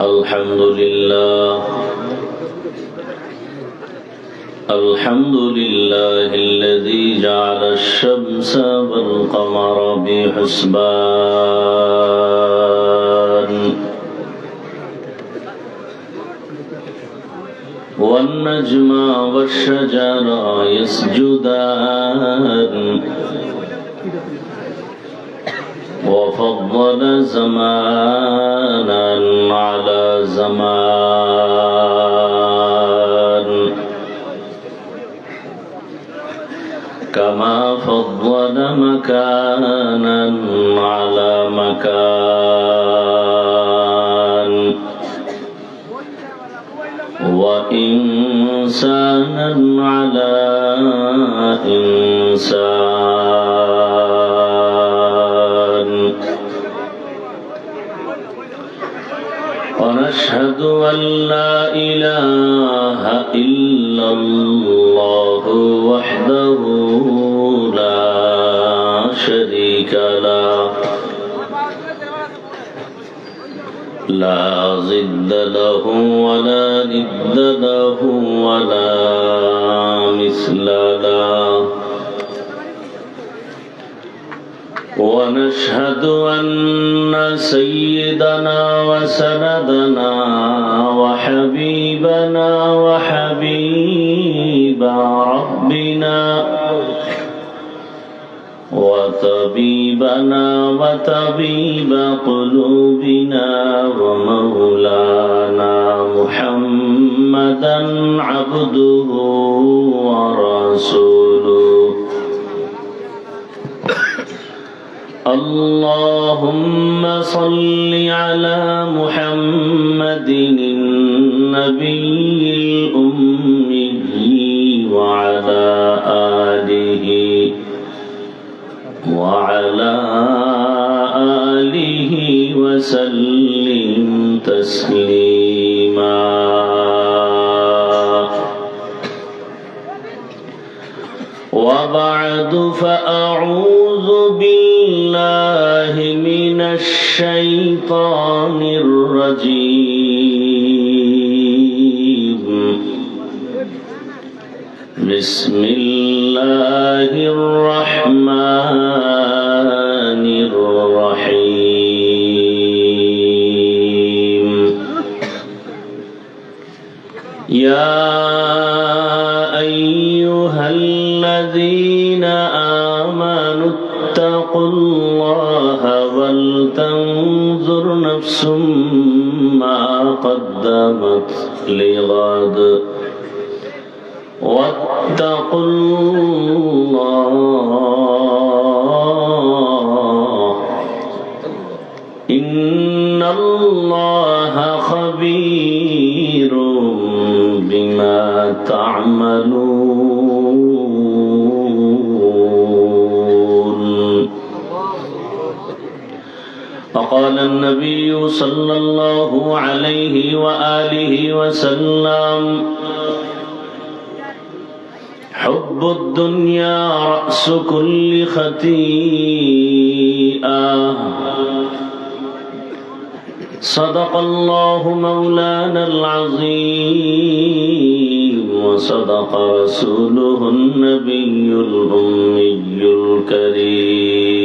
الحمد لله الذي جعل الشمس والقمر بحسبان والنجم والشجر يسجدان وفضل زمانا على زمان كما فضل مكانا على مكان وإنسانا على إنسان ونشهد أن لا إله إلا الله وحده لا شريك له لا ضد له ولا ند له ولا مثل له ونشهد أن سيدنا وسندنا وحبيبنا وحبيب ربنا وطبيبنا وطبيب قلوبنا ومولانا محمدا عبده ورسوله اللهم صل على محمد النبي الأمي وعلى آله وسلم تسليما وبعد فأعوذ بالله من الشيطان الرجيم بسم الله الرحمن الرحيم يا أيها الذين آمنوا اتقوا الله ولتنظر نفس ما قدمت لغد واتقوا الله إن الله خبير بما تعملون. وقال النبي صلى الله عليه وآله وسلم حب الدنيا رأس كل خطيئة. صدق الله مولانا العظيم وصدق رسوله النبي الأمي الكريم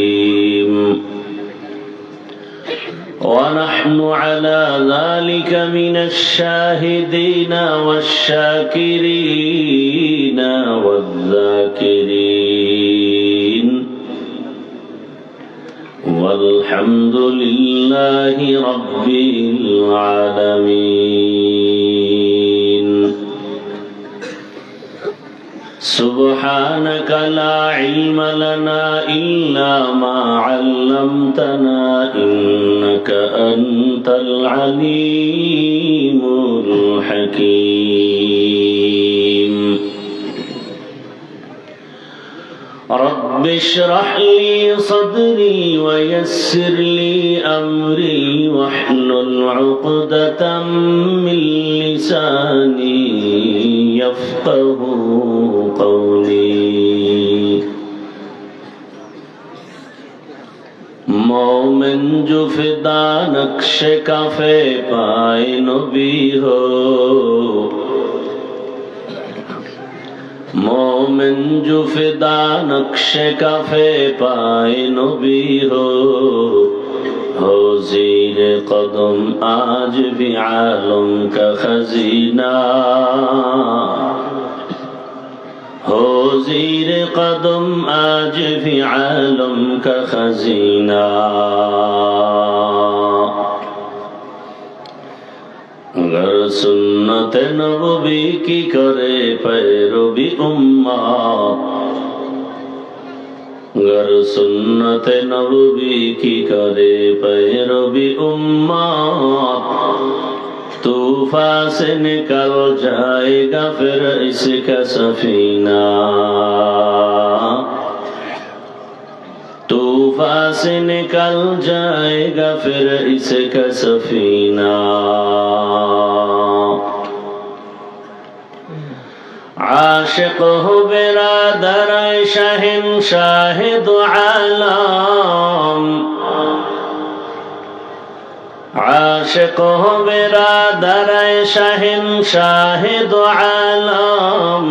ونحن على ذلك من الشاهدين والشاكرين والذاكرين والحمد لله رب العالمين. سبحانك لا علم لنا إلا ما علمتنا إنك أنت العليم الحكيم. رب اشرح لي صدري ويسر لي أمري واحلل عقدة من لساني يفقه قولي. मोमिन जुफिदा नक्श काफे पाए नबी हो, मोमिन जुफिदा नक्श काफे पाए नबी हो ज़ीर कदम आज भी आलम का खजीना, हो ज़ीर कदम आज भी आलम का खजीना। अगर सुन्नत नबवी की करे पैरवी उम्मत, अगर सुन्नत नबवी की करे पैरवी उम्मत, तूफान से निकल जाएगा फिर इसका सफीना, तूफान से निकल जाएगा फिर इसका सफीना। आशिक हो बिरादर शहंशाह दो आलम, आशिक हो बिरादर शहंशाह दो आलम,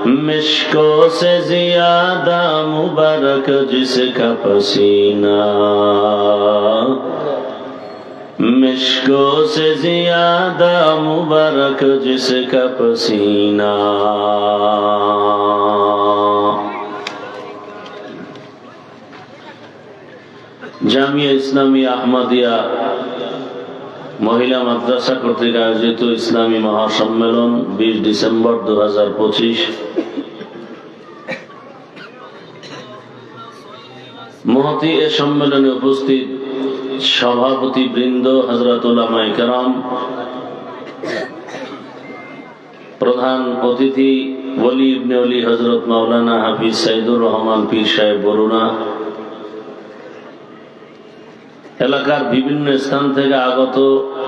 मिश्को से ज्यादा मुबारक जिसका पसीना, मिश्को से ज्यादा मुबारक जिसका पसीना। জামিয়া ইসলামিয়া আহমদিয়া মহিলা মাদ্রাসা কর্তৃক আয়োজিত ইসলামী মহাসম্মেলন 20 ডিসেম্বর 2025। মহতী এ সম্মেলনে উপস্থিত সভাপতি বৃন্দ, হযরত উলামায়ে কেরাম, প্রধান অতিথি ওলি ইবনে ওলি হযরত মাওলানা হাফিজ সাইদুর রহমান পীর সাহেব বরুণা, এলাকার বিভিন্ন স্থান থেকে আগত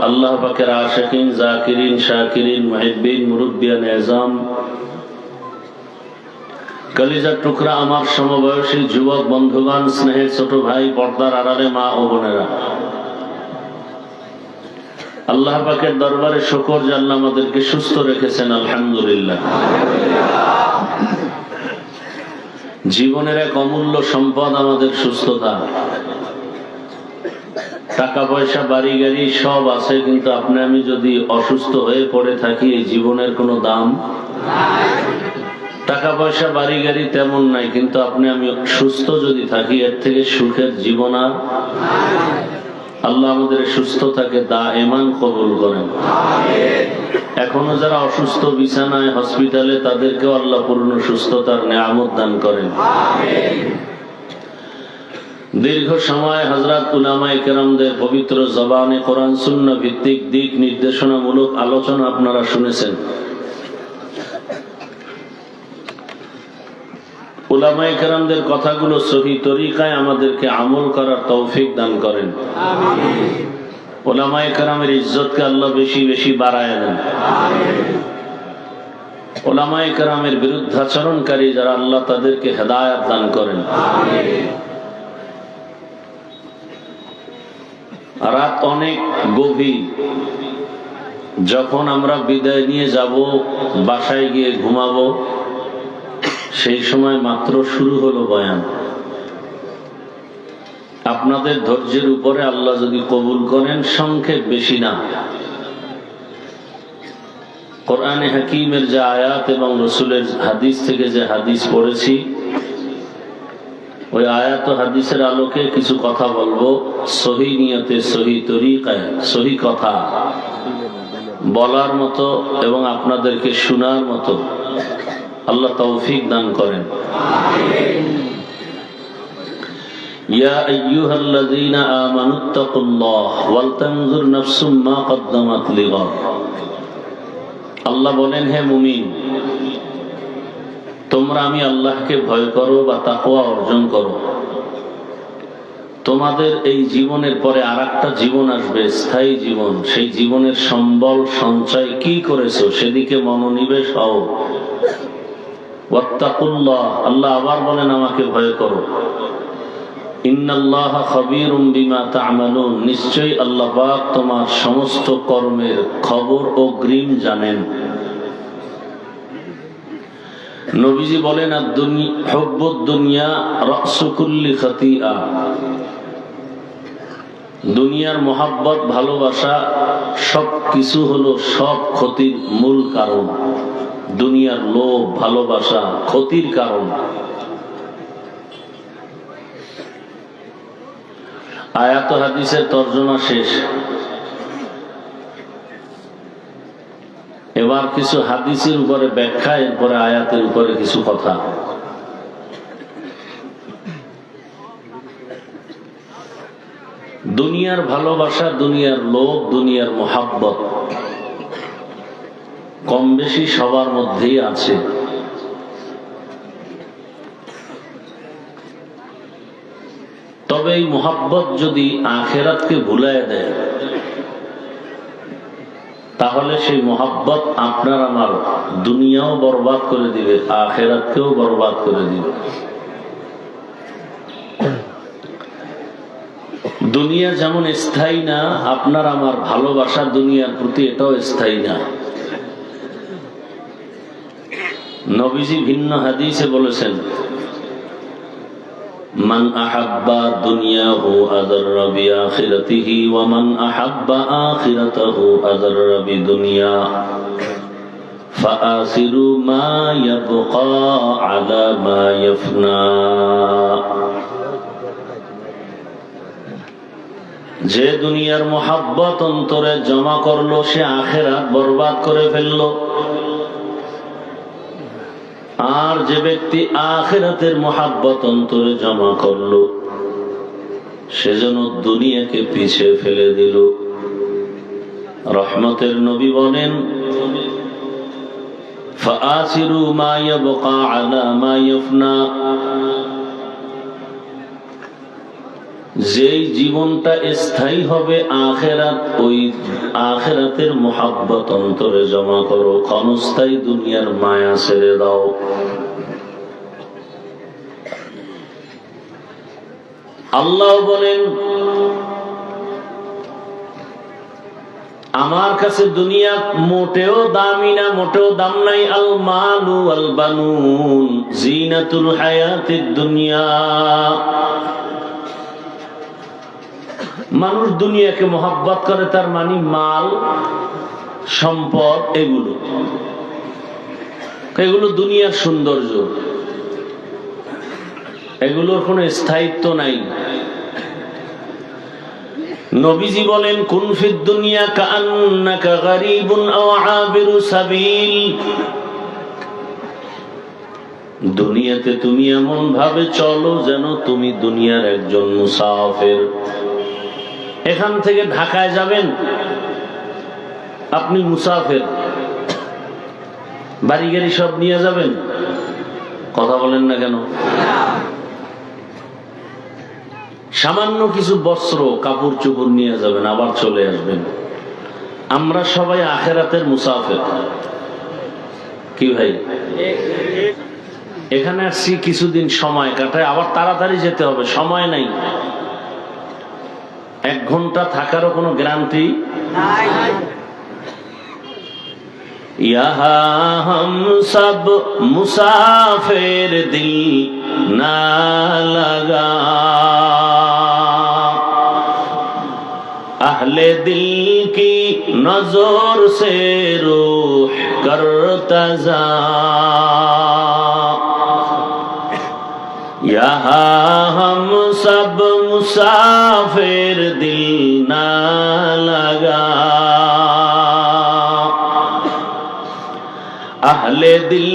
আল্লাহ পাকের আশিকিন, জাকিরিন, শাকিরিন, মুহিব্বিন, মুরব্বিয়ান এজাম, কলিজার টুকরা আমার সমবয়সী যুবক বন্ধুগণ, স্নেহের ছোট ভাই, পর্দার আড়ালে মা ও বোনেরা, আল্লাহ পাকের দরবারে শুকর যে আল্লাহ আমাদেরকে সুস্থ রেখেছেন, আলহামদুলিল্লাহ। জীবনের এক অমূল্য সম্পদ আমাদের সুস্থতা। টাকা পয়সা বাড়ি গাড়ি সব আছে, কিন্তু আপনি আমি যদি অসুস্থ হয়ে পড়ে থাকি, এই জীবনের কোনো দাম নাই। টাকা পয়সা বাড়ি গাড়ি তেমন নাই, কিন্তু আপনি আমি সুস্থ যদি থাকি, এর থেকে সুখের জীবন আর নাই। আল্লাহ আমাদের সুস্থতাকে দায়েমান কবুল করেন। এখনো যারা অসুস্থ বিছানায় হসপিটালে, তাদেরকেও আল্লাহ পূর্ণ সুস্থতার নেয়ামত দান করেন। দীর্ঘ সময় হযরত উলামায়ে কেরামদের পবিত্র জবানে কোরআন সুন্নাহ ভিত্তিক দিক নির্দেশনামূলক আলোচনা আপনারা শুনেছেন। উলামায়ে কেরামদের কথাগুলো সহিহ তরিকায় আমাদেরকে আমল করার তৌফিক দান করেন। আমিন। উলামায়ে কেরামের ইজ্জতকে আল্লাহ বেশি বেশি বাড়ায় দেন। আমিন। উলামায়ে কেরামের বিরুদ্ধাচরণকারী যারা, আল্লাহ তাদেরকে হেদায়েত দান করেন। আমিন। রাত অনেক গভীর, যখন আমরা বিদায় নিয়ে যাব, বাসায় গিয়ে ঘুমাবো, সেই সময় মাত্র শুরু হলো বয়ান। আপনাদের ধৈর্যের উপরে আল্লাহ যদি কবুল করেন, সংক্ষেপ বেশি না, কোরআনে হাকিমের যে আয়াত এবং রাসূলের হাদিস থেকে যে হাদিস পড়েছি, ওই আয়াত ও হাদিসের আলোকে কিছু কথা বলবো, সহি নিয়তে, সহি তরিকায়, সহি কথা বলার মতো এবং আপনাদেরকে শোনার মতো আল্লাহ তৌফিক দান করেন। ইয়া আইয়ুহাল্লাযীনা আমানুত্তাকুল্লাহ ওয়াল তানজুর নাফসুম মা কদ্দামাত লিগাদ। আল্লাহ বলেন, হে মুমিন, তোমরা আমি আল্লাহকে ভয় করো বা তাকওয়া অর্জন করো। তোমাদের এই জীবনের পরে আরেকটা জীবন আসবে, স্থায়ী জীবন। সেই জীবনের সম্বল সঞ্চয় কি করেছো সেদিকে মনোনিবেশ হও। ওয়াত্তাকুল্লাহ, আল্লাহ আবার বলেন আমাকে ভয় করো। ইন্নাল্লাহা খাবীরুম বিমা তা'মালুন, নিশ্চয়ই আল্লাহ পাক তোমার সমস্ত কর্মের খবর অগ্রিম জানেন। নবীজি বলেন হুব্বুদ দুনিয়া রাসু কুল্লি খাতিআ, দুনিয়ার মোহাব্বত ভালোবাসা সব কিছু হলো সব ক্ষতির মূল কারণ। দুনিয়ার লোভ ভালোবাসা ক্ষতির কারণ। আয়াত হাদিসের তর্জমা শেষ। এবার কিছু হাদিসের উপরে ব্যাখ্যা, এরপরে আয়াতের উপরে কিছু কথা। দুনিয়ার ভালোবাসা, দুনিয়ার লোভ, দুনিয়ার মোহাব্বত কম বেশি সবার মধ্যেই আছে। তবে এই মোহাব্বত যদি আখিরাতকে ভুলায় দেয়, তাহলে সেই মোহাব্বত আপনার আমার দুনিয়াও বরবাদ করে দিবে, আখিরাতকেও বরবাদ করে দিবে। দুনিয়া যেমন স্থায়ী না, আপনার আমার ভালোবাসা দুনিয়ার প্রতি এটাও স্থায়ী না। নবীজি ভিন্ন হাদিসে বলেছেন, মান আহাব্বা দুনিয়াহু আযাররা বিআখিরাতিহি ওয়া মান আহাব্বা আখিরাতাহু আযাররা বিদুনিয়া ফাআসিরু মা ইয়াবকা আলা মা ইয়াফনা। যে দুনিয়ার মোহাব্বত অন্তরে জমা করলো, সে আখিরাত বরবাদ করে ফেললো। আর যে ব্যক্তি আখিরাতের মোহাব্বত অন্তরে জমা করলো, সেজন্য দুনিয়াকে পিছিয়ে ফেলে দিল। রহমতের নবী বলেন, ফাআসিরু মা ইয়াবকা আলা মা ইয়াফনা, যেই জীবনটা স্থায়ী হবে আখিরাত, ওই আখিরাতের মোহাব্বত অন্তরে জমা করো, ক্ষণস্থায়ী দুনিয়ার মায়া ছেড়ে দাও। আল্লাহ বলেন, আমার কাছে দুনিয়া মোটেও দামি না, মোটেও দাম নাই। আল মালু আল বানুন জিনাতুল হায়াতিদ দুনিয়া। মানুষ দুনিয়াকে মোহাব্বত করে, তার মানে মাল সম্পদ, এগুলো দুনিয়ার সৌন্দর্য, এগুলোর কোনো স্থায়িত্ব নাই। নবীজি বলেন, কুন ফিদ দুনিয়া কাআন্নাকা গারীবুন আও আবিরু সাবিল, দুনিয়াতে তুমি এমন ভাবে চলো যেন তুমি দুনিয়ার একজন মুসাফির। এখান থেকে ঢাকায় যাবেন, আপনি মুসাফির, বাড়ি গাড়ি সব নিয়ে যাবেন, কথা বলেন না কেন? সামান্য কিছু বস্ত্র কাপড় চোপড় নিয়ে যাবেন, আবার চলে আসবেন। আমরা সবাই আখিরাতের মুসাফির। কি ভাই? এখানে আসছি কিছুদিন সময় কাটায়, আবার তাড়াতাড়ি যেতে হবে, সময় নাই। 1 ঘন্টা থাকারও কোনো গ্যারান্টি নাই। ইহা হাম সব মুসাফির দিল না লাগা, আহলে দিল কি নজর সে রূহ করতা যা, यहाँ हम सब मुसाफिर दिल ना लगा, अहले दिल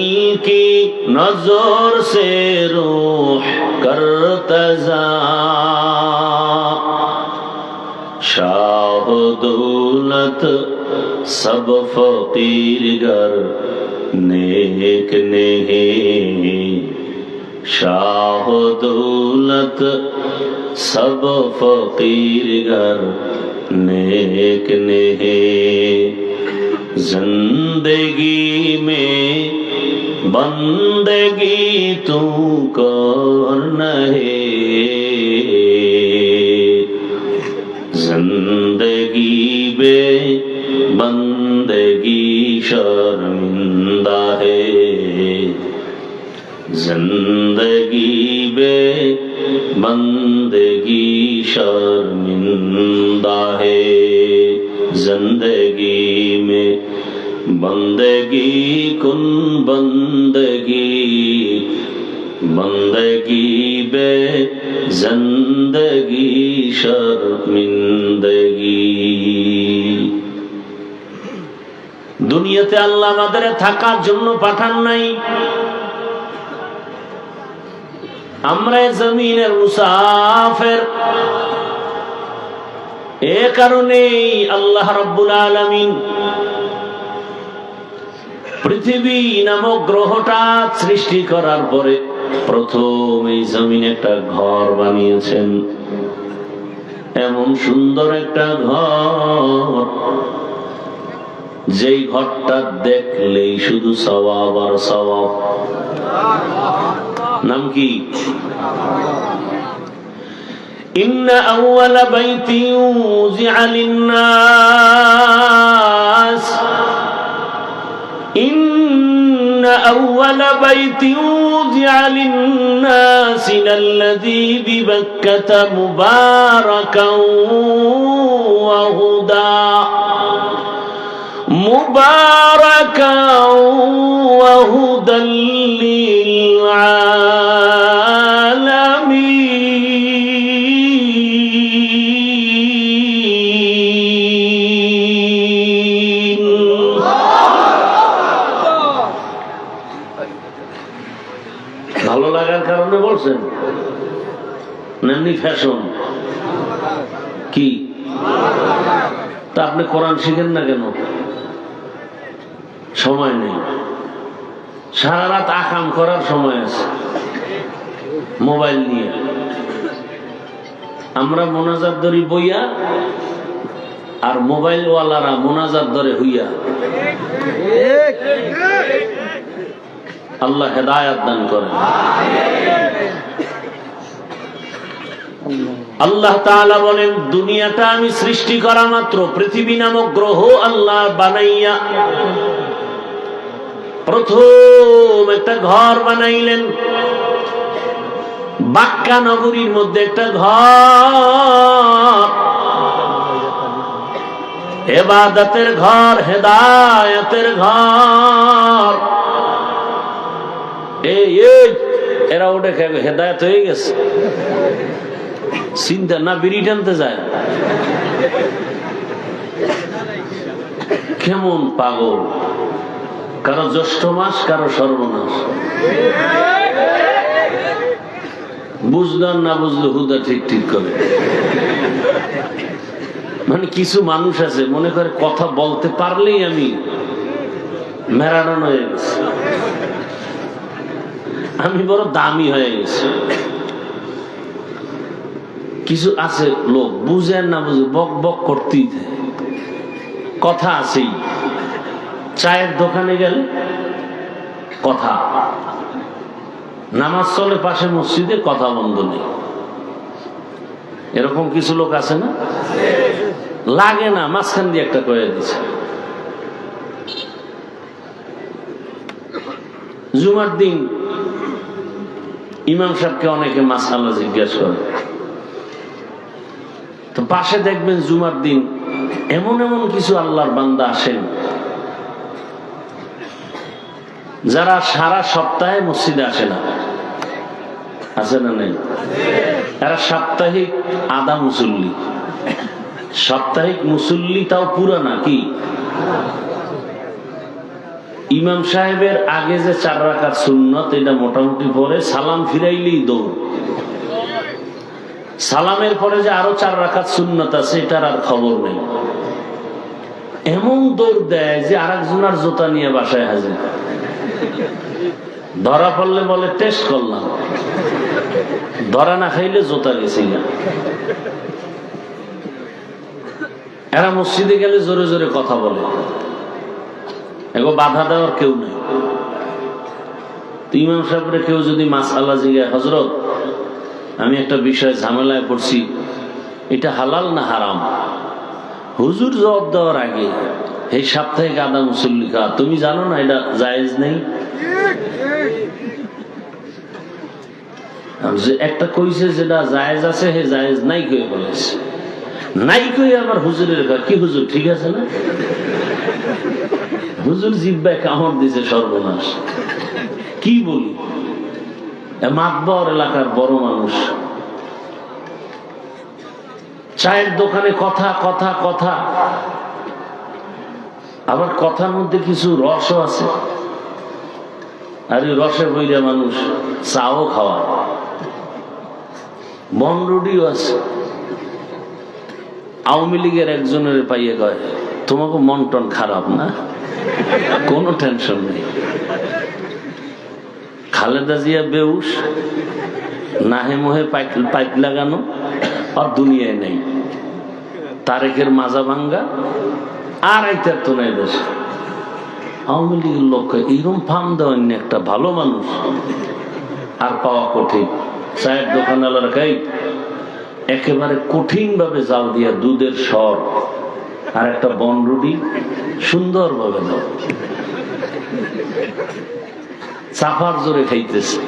की नजर से रूह करता जा, शाह दौलत सब फकीर गर नेक नहीं, शाह दौलत सब फकीर गर नेक नहीं, जिंदगी में बंदगी तू कर नहीं, जिंदगी शर्मिंदा है, जिंदगी बे बंदगी शर्मिंदा है, जिंदगी में बंदगी कुन बंदगी, बंदगी बे जिंदगी शर्मिंदगी। দুনিয়াতে আল্লাহ আমাদের থাকার জন্য পাঠান নাই, আমরা জমিনের মুসাফির। এ কারণেই আল্লাহ রাব্বুল আলামিন পৃথিবী নামক গ্রহটা সৃষ্টি করার পরে প্রথম এই জমিনে একটা ঘর বানিয়েছেন। এমন সুন্দর একটা ঘর, যেই ঘরটা দেখলেই শুধু সওয়াব আর সওয়াব। নাম কি? ইন্না আউওয়ালা বাইতিন উযিআ লিন-নাস, ইন্না আউওয়ালা বাইতিন উযিআ লিন-নাস লাল্লাযী বিবাক্কাতা মুবারাকান ওয়া হুদা, মুবারাকান ওয়া হুদাল লিল আলামিন। ভালো লাগার কারণে বলছেন, এমনি ফ্যাশন কি? তা আপনি কোরআন শিখেন না কেন? সময় নেই, সারা রাত আকাম করার সময় আছে মোবাইল নিয়ে। আমরা মোনাজাত ধরি বইয়া, আর মোবাইল ওয়ালারা মোনাজাত ধরে হইয়া। আল্লাহ হেদায়াত দান করেন। আল্লাহ তাআলা বলেন, দুনিয়াটা আমি সৃষ্টি করা মাত্র, পৃথিবী নামক গ্রহ আল্লাহ বানাইয়া প্রথম একটা ঘর বানাইলেন। বাক্কা নগরীর মধ্যে একটা ঘর, ইবাদতের ঘর, হেদায়েতের ঘর। এরা ওটা হেদায়েত হয়ে গেছে, চিন্তা না, বিড়ি টানতে যায়। কেমন পাগল, কারো জ্যৈষ্ঠ মাস, কারো সর্বনাশ। বুঝলাম না, বুঝলে হুদা ঠিক ঠিক করে। মানে কিছু মানুষ আছে মনে করে কথা বলতে পারলেই আমি ম্যারাডন হয়ে গেছি, আমি বড় দামি হয়ে গেছি। কিছু আছে লোক বুঝেন না বুঝে বক বক করতেই থাকে, কথা আছেই। চায়ের দোকানে গেলে কথা, নামাজ চলে পাশে মসজিদে, কথা বন্ধ নেই। এরকম কিছু লোক আছে না? লাগে না, মাঝখান দিয়ে একটা কয়ে দিচ্ছে। জুমার দিন ইমাম সাহেবকে অনেকে মাসআলা জিজ্ঞাসা করে, তো পাশে দেখবেন জুমার দিন এমন এমন কিছু আল্লাহর বান্দা আসেন যারা সারা সপ্তাহে মসজিদে আসে না। আছে না নেই? এরা সাপ্তাহিক আধা মুসল্লি, সাপ্তাহিক মুসল্লি তাও পুরা না। কি ইমাম সাহেবের আগে যে 4 রাকাত সুন্নত, এটা মোটামুটি পরে সালাম ফিরাইলেই দৌড়। সালামের পরে যে আরো 4 রাকাত সুন্নত আছে, এটার আর খবর নেই। এমন দৌড় দেয় যে আরেকজনের জুতা নিয়ে বাসায় হাজির। ধরা পড়লে বলে টেস্ট করলাম, ধরা না খাইলে জুতা গেছি না। এরা মসজিদে গেলে জোরে জোরে কথা বলে, এগো বাধা দেওয়ার কেউ নেই। ইমাম সাহেবরে কেউ যদি মাসআলা জিজ্ঞাসা, হযরত আমি একটা বিষয় ঝামেলায় পড়ছি, এটা হালাল না হারাম, হুজুর জবাব দেওয়ার আগে এই সাপ্তাহিক আদা মুসল্লি খাওয়া, তুমি জানো না এটা জায়েজ নেই? একটা কইছে যেটা জায়েজ আছে, হে জায়েজ নাই কই বলেছে, নাই কই আবার হুজুরের কি হুজুর ঠিক আছে না? হুজুর জিব্বায় কামড় দিছে, সর্বনাশ। কি বলি, মাতবর এলাকার বড় মানুষ, চায়ের দোকানে কথা কথা কথা, আবার কথার মধ্যে কিছু রসও আছে, আর এই রসে বইরা মানুষ চাও খাওয়া, বনরুডিও আছে। আওয়ামী লীগের একজনের পাইয়ে কয়, তোমাকে মন টন খারাপ না? কোনো টেনশন নেই। খালেদা জিয়া বেউস, নাহে মোহে পাইপ লাগানো, আর দুনিয়ায় নেই। তারেকের মাজা ভাঙ্গা, আর আইতার তো নাই দেশ। আওয়ামী লীগের লোক এইরকম ফার্ম দেওয়ার একটা ভালো মানুষ আর পাওয়া কঠিন। চায়ের দোকানওয়ালার খাই একেবারে কঠিন ভাবে জাল দিয়া দুধের সর আর একটা বনরুটি সুন্দর ভাবে দাও, চাপার জোরে খাইতেছে।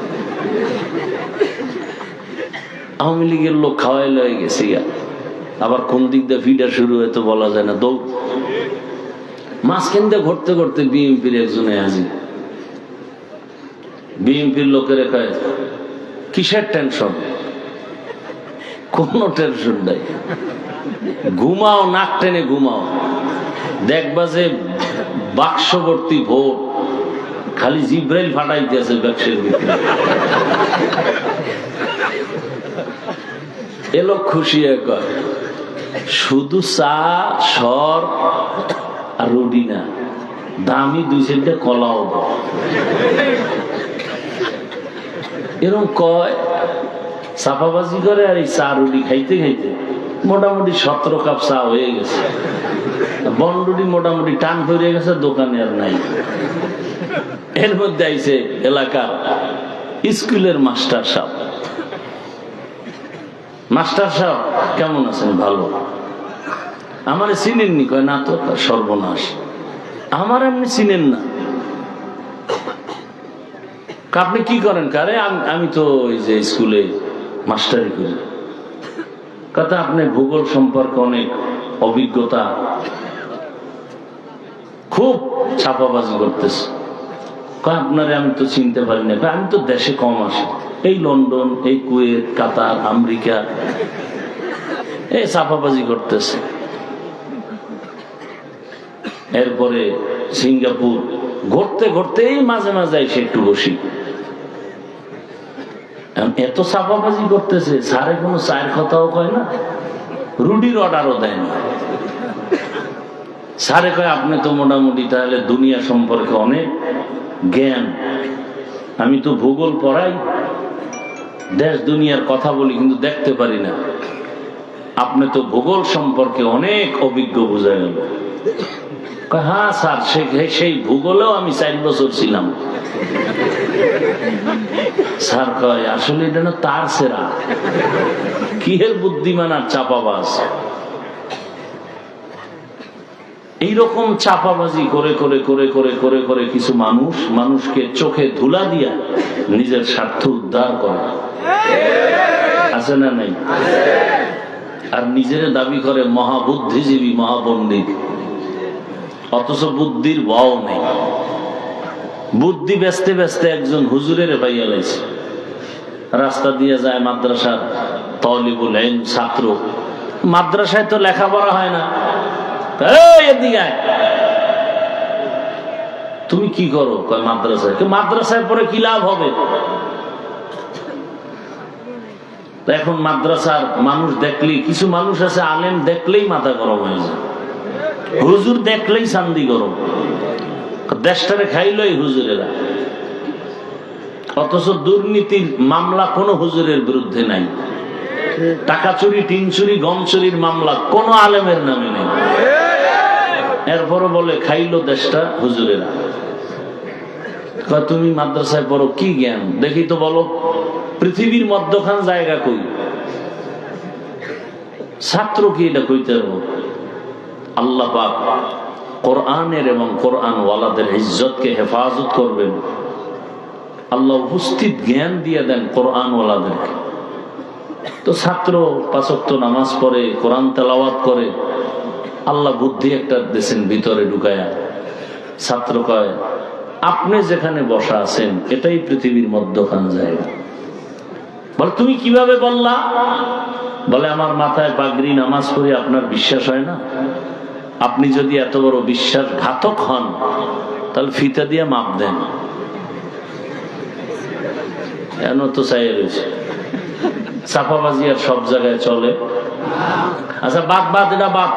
আওয়ামী লীগের লোক খাওয়াই লয়ে গেছে, আবার কোন দিক দিয়ে ফিডা শুরু হয়তো বলা যায় না। দৌড় মাঝখান দিয়ে ঘুরতে ঘুরতে বিএনপির একজনে আজি, বিএনপির লোকের কয় কিসের টেনশন? কোন টেনশন নাই, ঘুমাও, নাক টেনে ঘুমাও, দেখবা যে বাক্স ভর্তি ভোট, খালি জিব্রাইল ফাটাইতেছে বাক্সের ভিতরে। এলো খুশি কয় শুধু চা সর আর রুটি না, দামি 2-4টা কলাও দাও। এরকম কয়, চাপাবাজি করে, আর এই চা রুটি খাইতে খাইতে মোটামুটি 17 কাপ চা হয়ে গেছে। বনরুটি মোটামুটি টান ধরে গেছে, দোকানে আর নাই। এর মধ্যে আইছে এলাকার স্কুলের মাস্টার সাহেব। মাস্টার সাহেব কেমন আছেন? ভালো। আমারে চিনেননি? কয় না তো। সর্বনাশ, আমার এমনি চিনেন না? আপনি কি করেন? কারে আমি তো ওই যে স্কুলে মাস্টারি করি। কথা আপনি ভূগোল সম্পর্কে অনেক অভিজ্ঞতা, খুব ছাপাবাজি করতেছে। আপনারে আমি তো চিনতে পারি না। আমি তো দেশে কম আসি, এই লন্ডন, এই কুয়েত, কাতার, আমেরিকা, এই ছাপাবাজি করতেছে। এরপরে সিঙ্গাপুর ঘুরতে ঘুরতে এই মাঝে মাঝে এসে একটু বসি। এত ছাপাবাজি করতেছে, স্যারে কোনো চায়ের কথাও কয় না, রুটির অর্ডারও দেয় না। স্যারে কয় আপনি তো মোটামুটি তাহলে দুনিয়া সম্পর্কে অনেক জ্ঞান। আমি তো ভূগোল পড়াই, দেশ দুনিয়ার কথা বলি, কিন্তু দেখতে পারি না। আপনি তো ভূগোল সম্পর্কে অনেক অভিজ্ঞ বোঝা গেল। হ্যাঁ স্যার, সেই ভূগোলেও আমি 4 বছর ছিলাম। স্যার কয় আসলে এটা না তার সেরা, কি এর বুদ্ধিমান আর চাপাবাজ। এইরকম চাপাবাজি করে করে করে করে করে করে কিছু মানুষকে চোখে ধুলা দিয়া নিজের স্বার্থ উদ্ধার করে, আছে না নাই? আর নিজের দাবি করে মহাবুদ্ধিজীবী, মহাপণ্ডিত, অথচ বুদ্ধির ভাও নেই। বুদ্ধি বেচতে বেচতে একজন হুজুরের পাইয়া লাইছে। রাস্তা দিয়ে যায় মাদ্রাসার তালিবুল ইলম ছাত্র, মাদ্রাসায় তো লেখাপড়া হয় না। এদিকে তুমি কি করো? কয় মাদ্রাসায়। মাদ্রাসায় পরে কি লাভ হবে? এখন মাদ্রাসার মানুষ দেখলেই, কিছু মানুষ আছে আলেম দেখলেই মাথা গরম হয়ে যায়, হুজুর দেখলেই শান্তি গরম, দেশটারে খাইল এই হুজুরেরা। অথচ দুর্নীতির মামলা কোন হুজুরের বিরুদ্ধে নাই, টাকা চুরি, টিন চুরি, গম চুরির মামলা কোন আলেমের নামে নেই। এরপরও বলে খাইলো দেশটা হুজুরেরা। তুমি মাদ্রাসায় পড়ো, কি জ্ঞান দেখি তো বলো? পৃথিবীর মধ্যখান জায়গা কই? ছাত্র কি এটা কইতে পারবো? আল্লাহ পাক কোরআনের এবং কোরআন ওয়ালাদের ইজ্জতকে হেফাজত করবেন। আল্লাহ উপস্থিত জ্ঞান দিয়ে দেন কোরআন ওয়ালাদেরকে। তো ছাত্র 5 ওয়াক্ত নামাজ পড়ে, কোরআন তেলাওয়াত করে, আল্লাহ বুদ্ধি একটা দিয়েছেন ভিতরে ঢুকায়া। ছাত্র কয়, আপনি যেখানে বসা আছেন এটাই পৃথিবীর মধ্যখান জায়গা। বলে, তুমি কিভাবে বললা? বলে, আমার মাথায় পাগড়ি, নামাজ পড়ি, আপনার বিশ্বাস হয় না? আপনি যদি এত বড় বিশ্বাসঘাতক হন তাহলে ফিতা দিয়ে মাপ দেন। কেন তো চাই রয়েছে, চাপাবাজি আর সব জায়গায় চলে। আচ্ছা বাদ, এটা বাদ।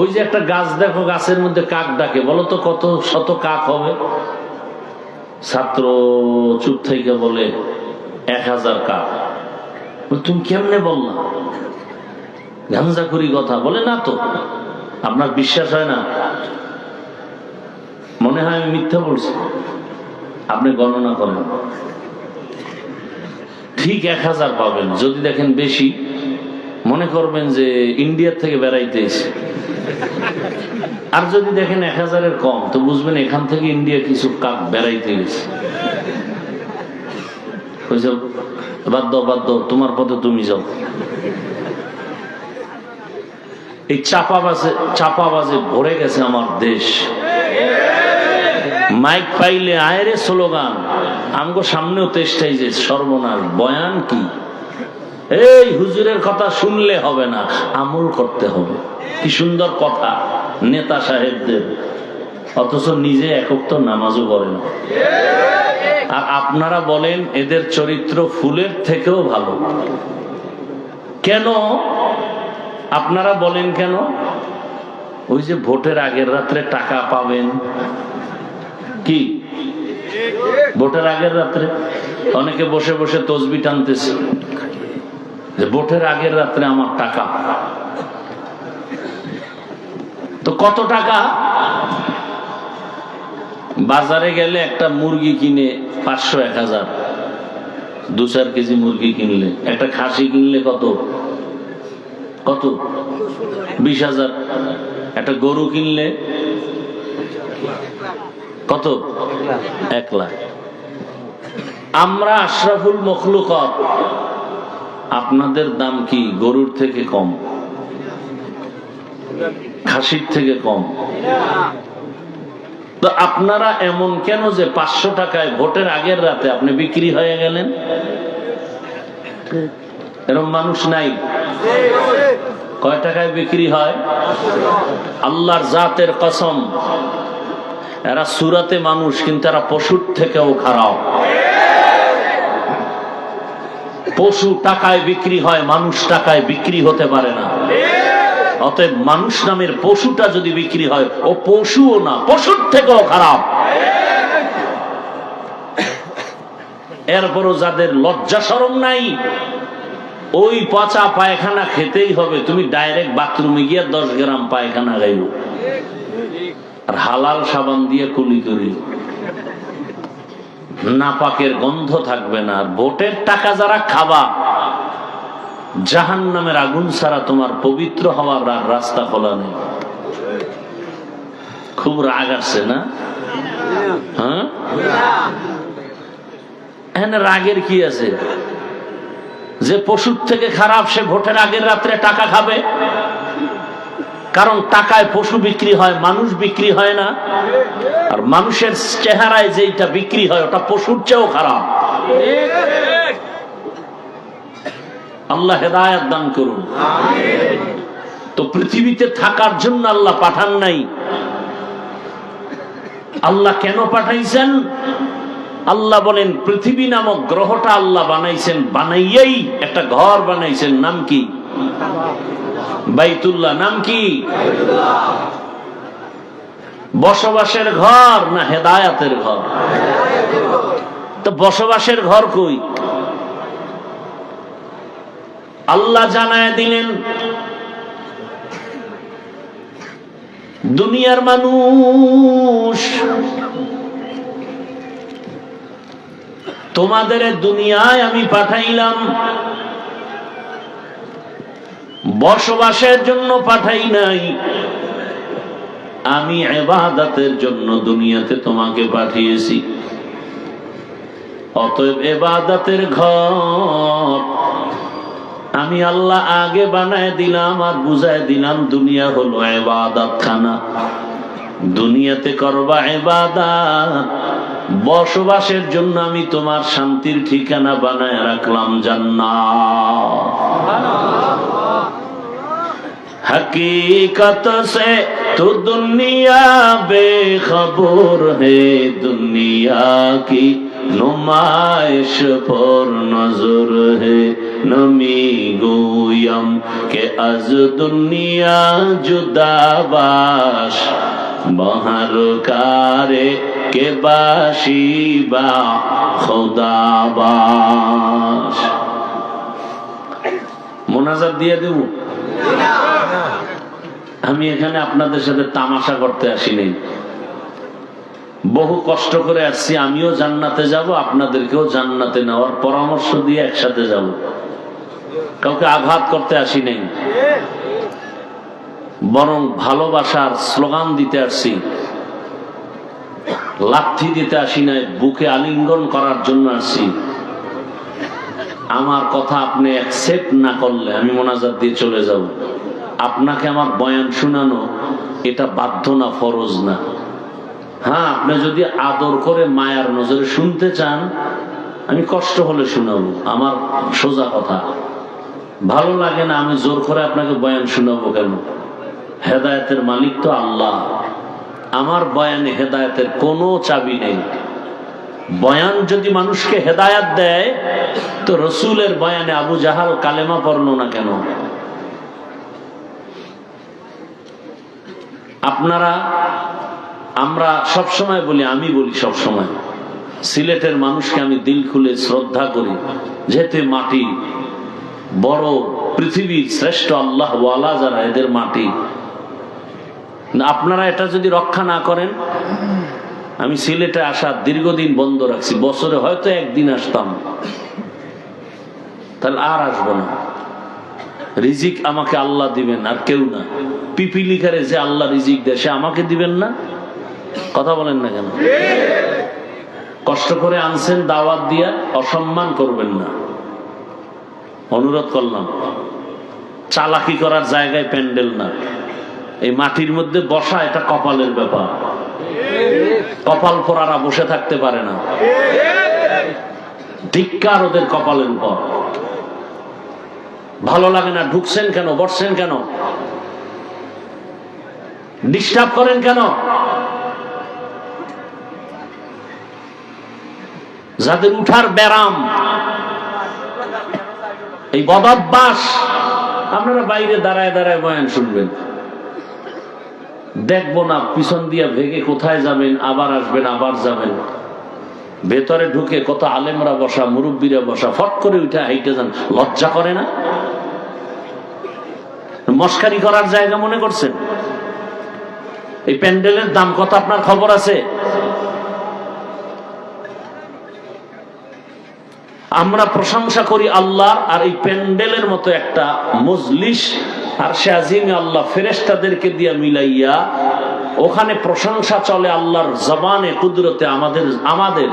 ওই যে একটা গাছ দেখো, গাছের মধ্যে কাক ডাকে, বলো তো কত শত কাক হবে? ছাত্র চুপ থেকে বলে, 1000 কাক। তুমি কেমনে বললা? গাঞ্জাখুরি কথা। বলে, না তো, আপনার বিশ্বাস হয় না? মনে হয় আমি মিথ্যা বলছি। আপনি গণনা করেন, ঠিক 1000 পাবেন। যদি দেখেন বেশি, মনে করবেন যে ইন্ডিয়ার থেকে বেড়াইতে এসে। আর যদি দেখেন 1000-এর কম, তো বুঝবেন এখান থেকে ইন্ডিয়া কিছু কাক বেড়াইতে গেছে। বাদ দাও, তোমার পথে তুমি যাও। এই চাপাবাজে ভরে গেছে আমার দেশ। মাইক পাইলে আয়রে স্লোগান, আমগো সামনেও তেষ্টাই যে সর্বনাশ। বয়ান কি? এই হুজুরের কথা শুনলে হবে না, আমল করতে হবে। কি সুন্দর কথা নেতা সাহেবদের, অথচ নিজে একক তো নামাজও পড়ে না। আর আপনারা বলেন এদের চরিত্র ফুলের থেকেও ভালো। কেন? আপনারা বলেন কেন? ওই যে ভোটের আগের রাত্রে টাকা পাবেন, কি ভোটের আগের রাত্রে অনেকে বসে বসে তসবিহ টানতেছে যে ভোটের আগের রাত্রে আমার টাকা। তো কত টাকা? বাজারে গেলে একটা মুরগি কিনে 500-1000, 2-4 কেজি মুরগি কিনলে। একটা খাসি কিনলে কত? 20,000। একটা গরু কিনলে কত? 1 লাখ। আমরা আশরাফুল মখলুকাত, আপনাদের দাম কি গরুর থেকে কম, খাসির থেকে কম? তো আপনারা এমন কেন যে 500 টাকায় ভোটের আগের রাতে আপনি বিক্রি হয়ে গেলেন? এরকম মানুষ নাই? কয় টাকায় বিক্রি হয়? আল্লাহর জাতের কসম, এরা সুরাতে মানুষ, কিন্তু এরা পশুর থেকেও খারাপ। পশু টাকায় বিক্রি হয়, মানুষ টাকায় বিক্রি হতে পারে না। অতএব মানুষ নামের পশুটা যদি বিক্রি হয়, ও পশুও না, পশুর থেকেও খারাপ। এরপরও যাদের লজ্জা শরম নাই, ওই পচা পায়খানা খেতেই হবে। তুমি ডাইরেক্ট বাথরুমে গিয়ে 10 গ্রাম পায়খানা গাইব, আর হালাল সাবান দিয়ে কুলি করি, নাপাকের গন্ধ থাকবে না। আর ভোটের টাকা যারা খাবা, জাহান্নামের আগুন ছাড়া তোমার পবিত্র হওয়ার আর রাস্তা খোলা নেই। খুব রাগ আসছে না? হ্যাঁ, এখানে রাগের কি আছে? যে পশুর থেকে খারাপ সে ভোটের আগের রাত্রে টাকা খাবে। কারণ টাকায় পশু বিক্রি হয়, মানুষ বিক্রি হয় না। আর মানুষের চেহারায় যেটা বিক্রি হয় ওটা পশুর চেয়েও খারাপ। আল্লাহ হেদায়েত দান করুন। তো পৃথিবীতে থাকার জন্য আল্লাহ পাঠান নাই। আল্লাহ কেন পাঠাইছেন? আল্লাহ বলেন পৃথিবী নামক গ্রহটা আল্লাহ বানাইছেন, বানাইয়েই একটা ঘর বানাইছেন। নাম কি? বাইতুল্লাহ। নাম কি? বসবাসের ঘর না হেদায়েতের ঘর? তো বসবাসের ঘর কই? আল্লাহ জানায় দিলেন, দুনিয়ার মানুষ, তোমাদের দুনিয়ায় আমি পাঠাইলাম, বসবাসের জন্য পাঠাই নাই। আমি ইবাদতের জন্য দুনিয়াতে তোমাকে পাঠিয়েছি। অতএব ইবাদতের ঘর আমি আল্লাহ আগে বানায় দিলাম আর বুঝায় দিলাম, দুনিয়া হলো ইবাদত খানা। দুনিয়াতে করবা ইবাদত, বসবাসের জন্য আমি তোমার শান্তির ঠিকানা বানায় রাখলাম জান্নাত। हकीकत से तो दुनिया बेखबर है, दुनिया की नुमाइश पर नजर है। नमी गोयम के अज दुनिया जुदाबाश, बहर कारे के बाशिबा खुदाबाश। মোনাজাত দিয়ে দেব। আমি এখানে আপনাদের সাথে তামাশা করতে আসিনি, বহু কষ্ট করে আসছি। আমিও জান্নাতে যাব, আপনাদেরকেও জান্নাতে নেওয়ার পরামর্শ দিয়ে একসাথে যাব। কাউকে আঘাত করতে আসি নাই, বরং ভালোবাসার স্লোগান দিতে আসছি। লাথি দিতে আসি নাই, বুকে আলিঙ্গন করার জন্য আসছি। আমার কথা আপনি অ্যাকসেপ্ট না করলে আমি মোনাজাত দিয়ে চলে যাব। আপনাকে আমার বয়ান শোনানো এটা বাধ্য না, ফরজ না। হ্যাঁ, আপনি যদি আদর করে মায়ার নজরে শুনতে চান, আমি কষ্ট হলে শোনাবো, আমার সোজা কথা। ভালো লাগে না, আমি জোর করে আপনাকে বয়ান শোনাবো কেন? হেদায়েতের মালিক তো আল্লাহ। আমার বয়ানে হেদায়েতের কোনো চাবি নেই। বয়ান যদি মানুষকে হেদায়েত দেয়, তো রসুলের বয়ানে আবু জাহাল কালেমা পড়লো না কেন? আপনারা, আমরা সবসময় বলি, আমি বলি সবসময়, সিলেটের মানুষকে আমি দিল খুলে শ্রদ্ধা করি, যেহেতু মাটি বড়, পৃথিবীর শ্রেষ্ঠ আল্লাহ ওয়ালা যারা, এদের মাটি। আপনারা এটা যদি রক্ষা না করেন, আমি সিলেটে আসা দীর্ঘদিন বন্ধ রাখছি, বছরে হয়তো একদিন আসতাম, তাহলে আর আসবো না। রিজিক আমাকে আল্লাহ দিবেন, আর কেউ না। পিপিলিকারে যে আল্লাহ রিজিক দেয়, সে আমাকে দিবেন না? কথা বলেন না কেন? কষ্ট করে আনছেন দাওয়াত দিয়া, অসম্মান করবেন না, অনুরোধ করলাম। চালাকি করার জায়গায় প্যান্ডেল না। এই মাটির মধ্যে বসা এটা কপালের ব্যাপার। কপাল পোড়ারা বসে থাকতে পারে না। ধিক্কার ওদের কপালের উপর। ভালো লাগে না, ঢুকছেন কেন, বসছেন কেন, ডিস্টার্ব করেন কেন? যাদের উঠার ব্যারাম, এই বদভ্যাস, আপনারা বাইরে দাঁড়ায় দাঁড়ায় বয়ান শুনবেন, দেখবো না পিছন দিয়া ভেগে কোথায় যাবেন, আবার আসবেন, আবার যাবেন। ভেতরে ঢুকে কত আলেমরা বসা, মুরব্বীরা বসা, ফট করে উঠে হাইটে যান। লজ্জা করে না? মস্কারি করার জায়গা মনে করছেন? এই প্যান্ডেলের দাম কত আপনার খবর আছে? আমরা প্রশংসা করি আল্লাহ, আর এই প্যান্ডেলের মতো একটা মজলিস আর সে আজিমে আল্লাহ ফেরেশতাদেরকে দিয়ে মিলাইয়া ওখানে প্রশংসা চলে আল্লাহর জবানে, কুদরতে আমাদের।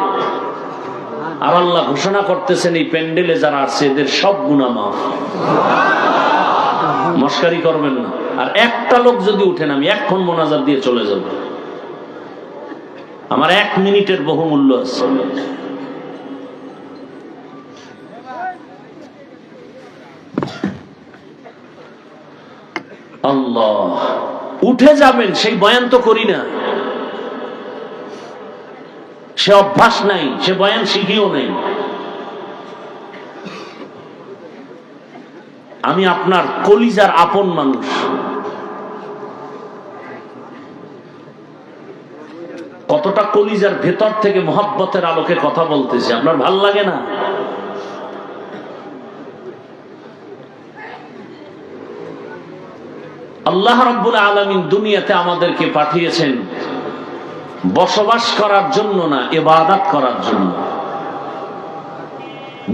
আর আল্লাহ ঘোষণা করতেছেন, এই প্যান্ডেলে যারা আছে এদের সব গুনাহ মাফ। মস্কারি করবেন না। আর একটা লোক যদি উঠেন, আমি এক্ষণ মোনাজাত দিয়ে চলে যাব। আমার 1 মিনিটের বহুমূল্য আছে। আল্লাহ, উঠে যাবেন, সেই বয়ান তো করি না, সে অভ্যাস নাই, সে বয়ান শিখিও নাই। আমি আপনার কলিজার আপন মানুষ। কতটা কলিজার ভেতর থেকে মহব্বতের আলোকে কথা বলতেছি, আপনার ভাল লাগে না? আল্লাহ রাব্বুল আলামিন দুনিয়াতে আমাদেরকে পাঠিয়েছেন বসবাস করার জন্য না, ইবাদত করার জন্য।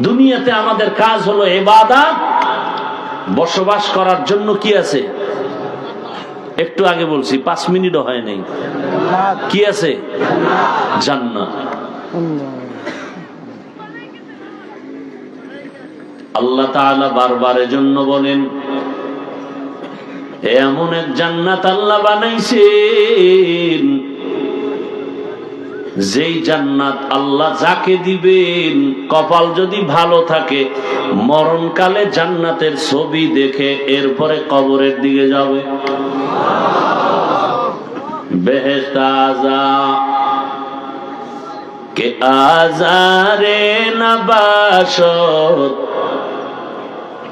দুনিয়াতে আমাদের কাজ হলো ইবাদত, বসবাস করার জন্য কি আছে? একটু আগে বলছি 5 মিনিটও হয় নাই। কি আছে? জান্নাত। আল্লাহ তাআলা বারবার এজন্য বলেন, এমন এক জান্নাত আল্লাহ বানাইছেন, যেই জান্নাত আল্লাহ যাকে দিবেন, কপাল যদি ভালো থাকে মরণকালে জান্নাতের ছবি দেখে এরপরে কবরের দিকে যাবে। বেহেশত আযা কে আজারে নবাশত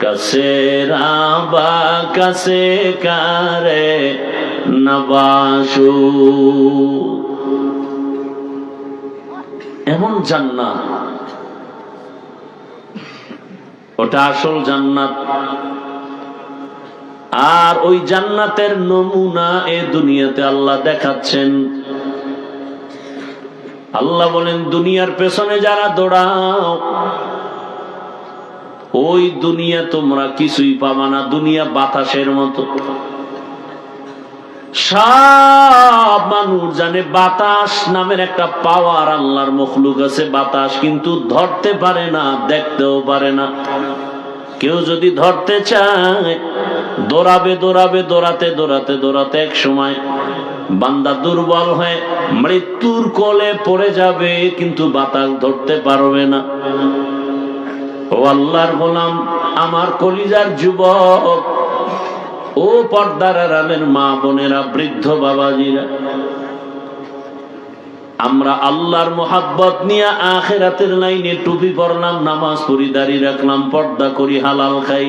কাসে রাবা কাসে কারে নবাশু। এমন জান্নাত, ওটা আসল জান্নাত। আর ওই জান্নাতের নমুনা এ দুনিয়াতে আল্লাহ দেখাচ্ছেন। আল্লাহ বলেন, দুনিয়ার পেছনে যারা দৌড়াও, ওই দুনিয়া তোমরা কিছুই পাবা না। দুনিয়া বাতাসের মতো। সব মানুষ জানে বাতাস নামের একটা পাওয়ার আল্লাহর মখলুক আছে, বাতাস, কিন্তু ধরতে পারে না, দেখতেও পারে না। কেউ যদি ধরতে চায় দৌড়াবে দৌড়াবে, দৌড়াতে দৌড়াতে দৌড়াতে এক সময় বান্দা দুর্বল হয়ে মৃত্যুর কোলে পড়ে যাবে, কিন্তু বাতাস ধরতে পারবে না। ও আল্লাহর গোলাম, আমার কলিজার যুবক, ও পর্দার আড়ালের মা বোনেরা, বৃদ্ধ বাবাজিরা, আমরা আল্লাহর মোহাব্বত নিয়ে আখিরাতের লাইনে টুপি পরলাম, নামাজ পড়ি, দাড়ি রাখলাম, পর্দা করি, হালাল খাই।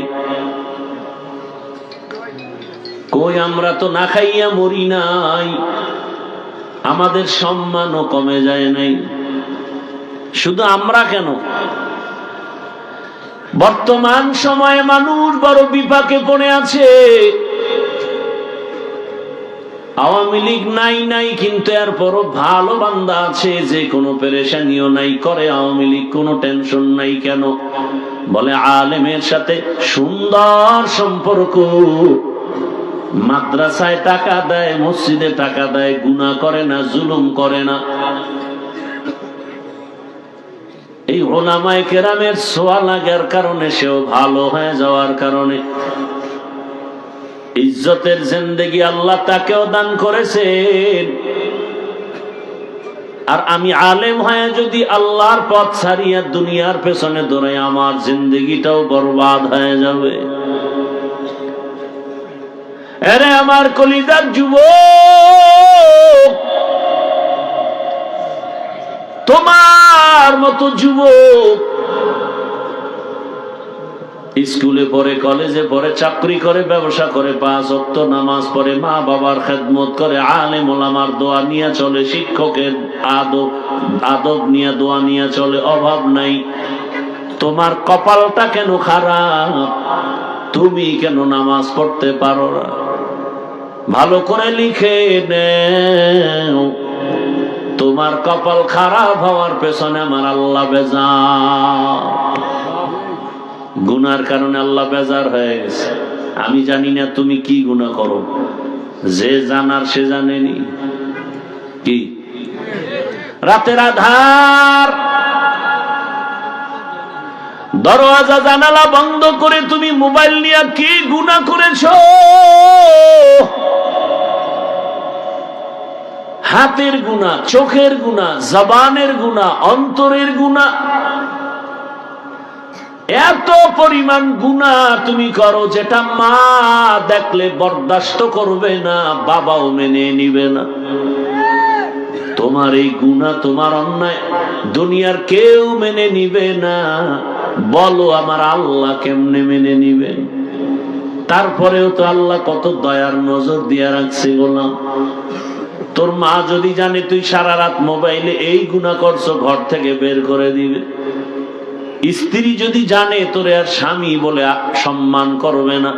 কই আমরা তো না খাইয়া মরি নাই, আমাদের সম্মানও কমে যায় নাই। শুধু আমরা কেন, বর্তমান সময়ে মানুষ বড় বিপাকে পড়ে আছে। আওয়ামী লীগ নাই নাই, কিন্তু এরপরও ভালো বান্দা আছে, যে কোনো পেরেশানিও নাই, করে আওয়ামী লীগ, কোনো টেনশন নাই। কেন? বলে আলেমের সাথে সুন্দর সম্পর্ক, মাদ্রাসায় টাকা দেয়, মসজিদে টাকা দেয়, গুনাহ করে না, জুলুম করে না। এই উলামায়ে কেরামের ছোঁয়া লাগার কারণে, সেও ভালো হয়ে যাওয়ার কারণে ইজ্জতের জিন্দেগি আল্লাহ তাকেও দান করেছেন। আর আমি আলেম হয়ে যদি আল্লাহর পথ ছাড়িয়া দুনিয়ার পেছনে দৌড়াই, আমার জিন্দেগিটাও বরবাদ হয়ে যাবে। আরে আমার কলিজার যুবক, তোমার মতো যুবক স্কুলে পড়ে, কলেজে পড়ে, চাকরি করে, ব্যবসা করে, 5 ওয়াক্ত নামাজ পড়ে, মা বাবার খেদমত করে, আলেম ওলামার দোয়া নিয়ে চলে, শিক্ষকের আদব নিয়ে দোয়া নিয়ে চলে, অভাব নাই। তোমার কপালটা কেন খারাপ? তুমি কেন নামাজ পড়তে পারো না? ভালো করে লিখে নেও, তোমার কপাল খারাপ হওয়ার পেছনে আমার আল্লাহ বেজার। গুনার কারণে আল্লাহ বেজার হয়ে গেছে। আমি জানি না তুমি কি গুনাহ করো, যে জানার সে জানেনি। কি রাতের আধার, দরওয়াজা জানালা বন্ধ করে তুমি মোবাইল নিয়ে কি গুনাহ করেছো? হাতের গুনাহ, চোখের গুনাহ, জবানের গুনাহ, অন্তরের গুনাহ, এত পরিমাণ গুনাহ তুমি করো যেটা মা দেখলে বরদাস্ত করবে না, বাবাও মেনে নিবে না। তোমার এই গুনাহ, তোমার অন্যায় দুনিয়ার কেউ মেনে নিবে না। বলো আমার আল্লাহ কেমনে মেনে নিবেন? তারপরেও তো আল্লাহ কত দয়ার নজর দিয়া রাখছে গোলাম। তোর মা যদি জানে তুই সারা রাত মোবাইলে এই গুনাহ করছো, ঘর থেকে বের করে দিবে। স্ত্রী যদি জানে তোরে আর স্বামী বলে সম্মান করবে না।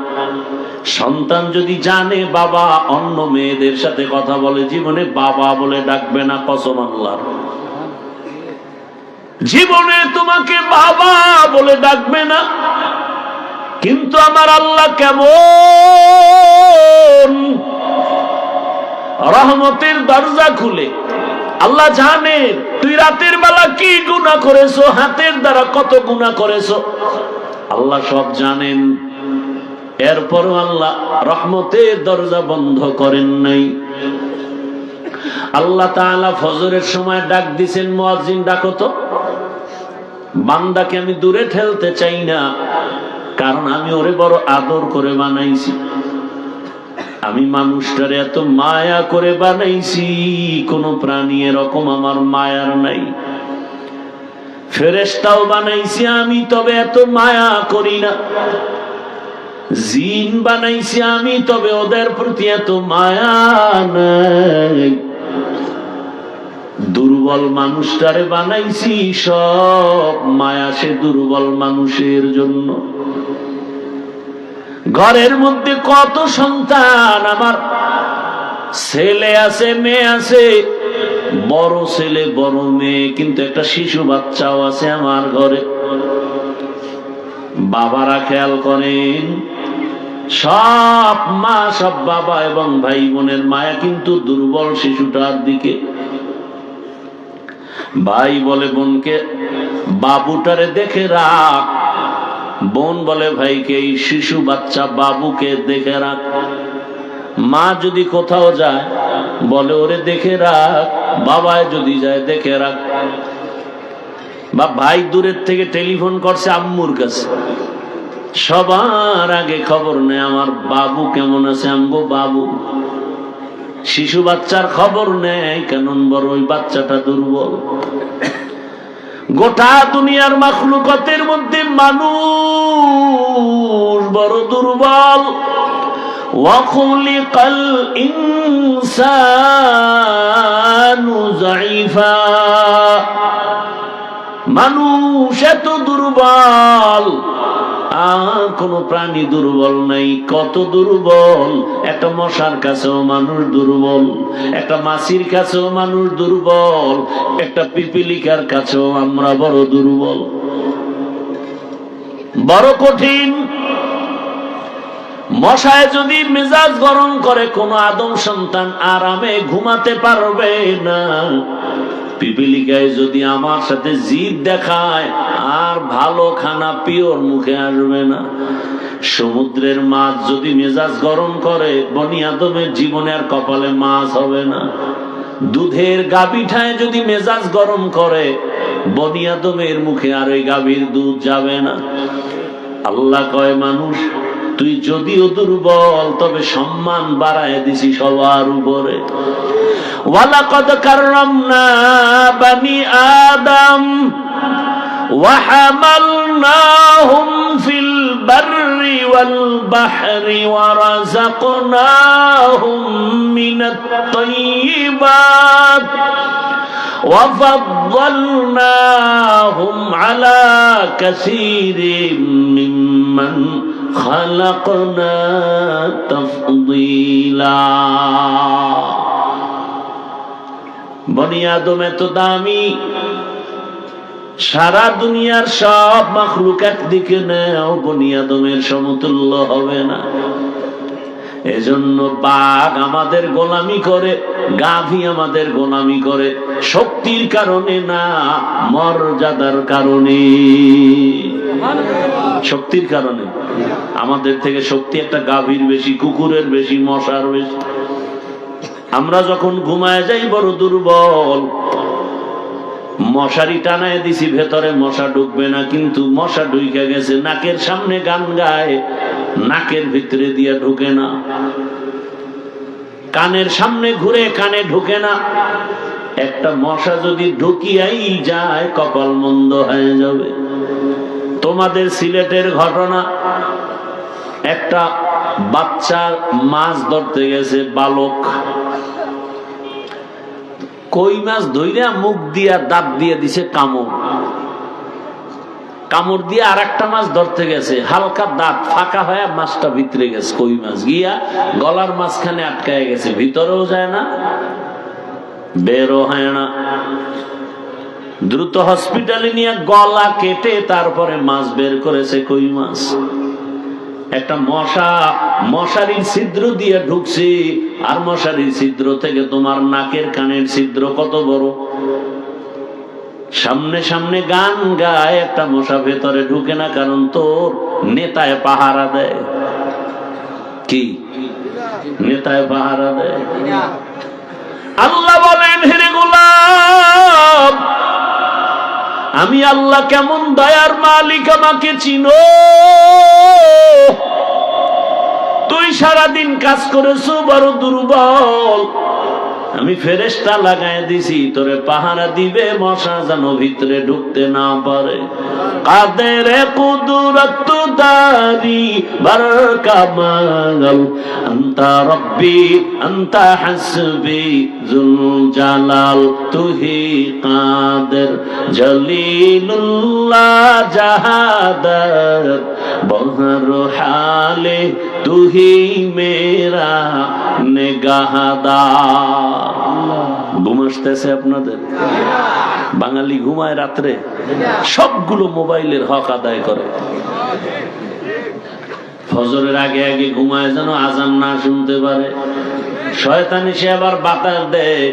সন্তান যদি জানে বাবা অন্য মেয়েদের সাথে কথা বলে, জীবনে বাবা বলে ডাকবে না, কসম আল্লাহর। জীবনে তোমাকে বাবা বলে ডাকবে না। কিন্তু আমার আল্লাহ কেমন, রহমতের দরজা খুলে। আল্লাহ জানে তুই রাতের বেলা কি গুনাহ করেছো, হাতের দ্বারা কত গুনাহ করেছো, আল্লাহ সব জানেন। এরপরও আল্লাহ রহমতের দরজা বন্ধ করেন নাই। আল্লাহ তাআলা ফজরের সময় ডাক দিছেন, মুয়াজ্জিন ডাকো তো। বান্দাকে আমি দূরে ঠেলতে চাই না, কারণ আমি ওরে বড় আদর করে বানাইছি। আমি মানুষটারে এত মায়া করে বানাইছি, কোন প্রাণী এরকম আমার মায়ার নাই। ফেরেশতাও বানাইছি আমি, তবে এত মায়া করি না। জিন বানাইছি আমি, তবে ওদের প্রতি এত মায়া নাই। দুর্বল মানুষটারে বানাইছি, সব মায়া সে দুর্বল মানুষের জন্য। ঘরের মধ্যে কত সন্তান আমার, ছেলে আছে মেয়ে আছে, বড় ছেলে বড় মেয়ে, কিন্তু একটা শিশু বাচ্চাও আছে আমার ঘরে। বাবারা খেয়াল করেন, সব মা সব বাবা এবং ভাই বোনের মায়া কিন্তু দুর্বল শিশুটার দিকে। ভাই বলে বোনকে বাবুটারে দেখে রাখ, বোন বলে ভাইকে এই শিশু বাচ্চা বাবুকে দেখে রাখ। মা যদি কোথাও যায় বলে ওরে দেখে রাখ, বাবায় যদি যায় দেখে রাখ। বা ভাই দূরের থেকে টেলিফোন করছে আম্মুর কাছে, সবার আগে খবর নেই আমার বাবু কেমন আছে। আম্বু বাবু, শিশু বাচ্চার খবর নেই, কেমন বড় ওই বাচ্চাটা দুর্বল। গোটা দুনিয়ার মাখলুকাতের মধ্যে মানুষ বড় দুর্বল। ওয়াখুলিকাল ইনসানু যায়ীফা, মানুষ এত দুর্বল, আর কোন প্রাণী দুর্বল নাই। কত দুর্বল, একটা মশার কাছেও মানুষ দুর্বল, একটা মাছির কাছেও মানুষ দুর্বল, একটা পিপিলিকার কাছেও আমরা বড় দুর্বল। বড় কঠিন। মশায় যদি মেজাজ গরম করে, কোন আদম সন্তান আরামে ঘুমাতে পারবে না। পিপিলিকায় যদি আমার সাথে জিদ দেখায়, আর ভালো খানা পিওর মুখে আসবে না। সমুদ্রের মাছ যদি মেজাজ গরম করে, বনি আদমের জীবনে আর কপালে মাছ হবে না। দুধের গাভীটায় যদি মেজাজ গরম করে, বনি আদমের মুখে আর ওই গাভীর দুধ যাবে না। আল্লাহ কয় মানুষ তুই যদিও দুর্বল, তবে সম্মান বাড়ায় দিছি সবার উপরে। ওয়ালাকাদ কাররামনা বানি আদম ওয়া হামালনাহুম ফিল বাররি ওয়াল বাহরি ওয়া রাযাকনাহুম মিনাত তাইয়্যিবাত ওয়া ফাদ্দালনাহুম আলা কাসীরিম মিম্মান খালাকনা তাফদীলা। বনি আদম এত দামি, সারা দুনিয়ার সব মাখলুক একদিকে নেও, বনি আদমের সমতুল্য হবে না। এজন্য বাঘ আমাদের গোলামি করে, গাভী আমাদের গোলামি করে, শক্তির কারণে না, মর্যাদার কারণে। শক্তির কারণে আমাদের থেকে শক্তি একটা গাভীর বেশি, কুকুরের বেশি, মশার বেশি। আমরা যখন ঘুমায় যাই বড় দুর্বল। মশারি টানায় দিছি, ভেতরে মশা ঢুকবে না, কিন্তু মশা ঢুকে গেছে। নাকের সামনে গান গায়, নাকের ভিতরে দিয়ে ঢুকে না। কানের সামনে ঘুরে, কানে ঢুকে না। একটা মশা যদি ঢুকিয়াই যায়, কপাল মন্দ হয়ে যাবে। তোমাদের সিলেটের ঘটনা, একটা বাচ্চার মাছ ধরতে গেছে বালক, কই মাছ ধইরা মুখ দিয়া দাঁত দিয়ে দিছে কামড়, কামড় দিয়ে আর একটা মাছ ধরতে গেছে, হালকা দাঁত ফাঁকা হয়ে মাছটা ভিতরে গেছে। কই মাছ গিয়া গলার মাঝখানে আটকায় গেছে, ভিতরেও যায় না, বেরও হয় না। দ্রুত হসপিটালে নিয়ে গলা কেটে তারপরে মাছ বের করেছে, কই মাছ। একটা মশা মশারির ছিদ্র দিয়ে ঢুকছি, আর মশারির ছিদ্র থেকে তোমার নাকের কানের ছিদ্র কত বড়। সামনে সামনে গান গায়, একটা মশা ভেতরে ঢুকে না, কারণ তোর নেতায় পাহারা দেয়। কি নেতায় পাহারা দেয়? আল্লাহ বলেন, হে গোলাম, আমি আল্লাহ কেমন দয়ার মালিক আমাকে চিনো। তুই সারাদিন কাজ করেছো, বড় দুর্বল। আমি ফেরেশতা লাগাই দিছি, তোরে পাহারা দিবে, মশা যেন ভিতরে ঢুকতে না পারে। কাদের কুদরত দারি বরকামাল, আনতা রব্বি আনতা হাসবি যুল জালাল, তুহি কাদের জলিলুল্লাহ জাহাদাত, বহর হালে তুহি মেরা নেগাহদার। ঘুম আসতেছে আপনাদের? বাঙালি ঘুমায় রাত্রে, সবগুলো মোবাইলের হক আদায় করে। ফজরের আগে আগে ঘুমায় যেন আজান না শুনতে পারে। শয়তান এসে আবার বাতাস দেয়,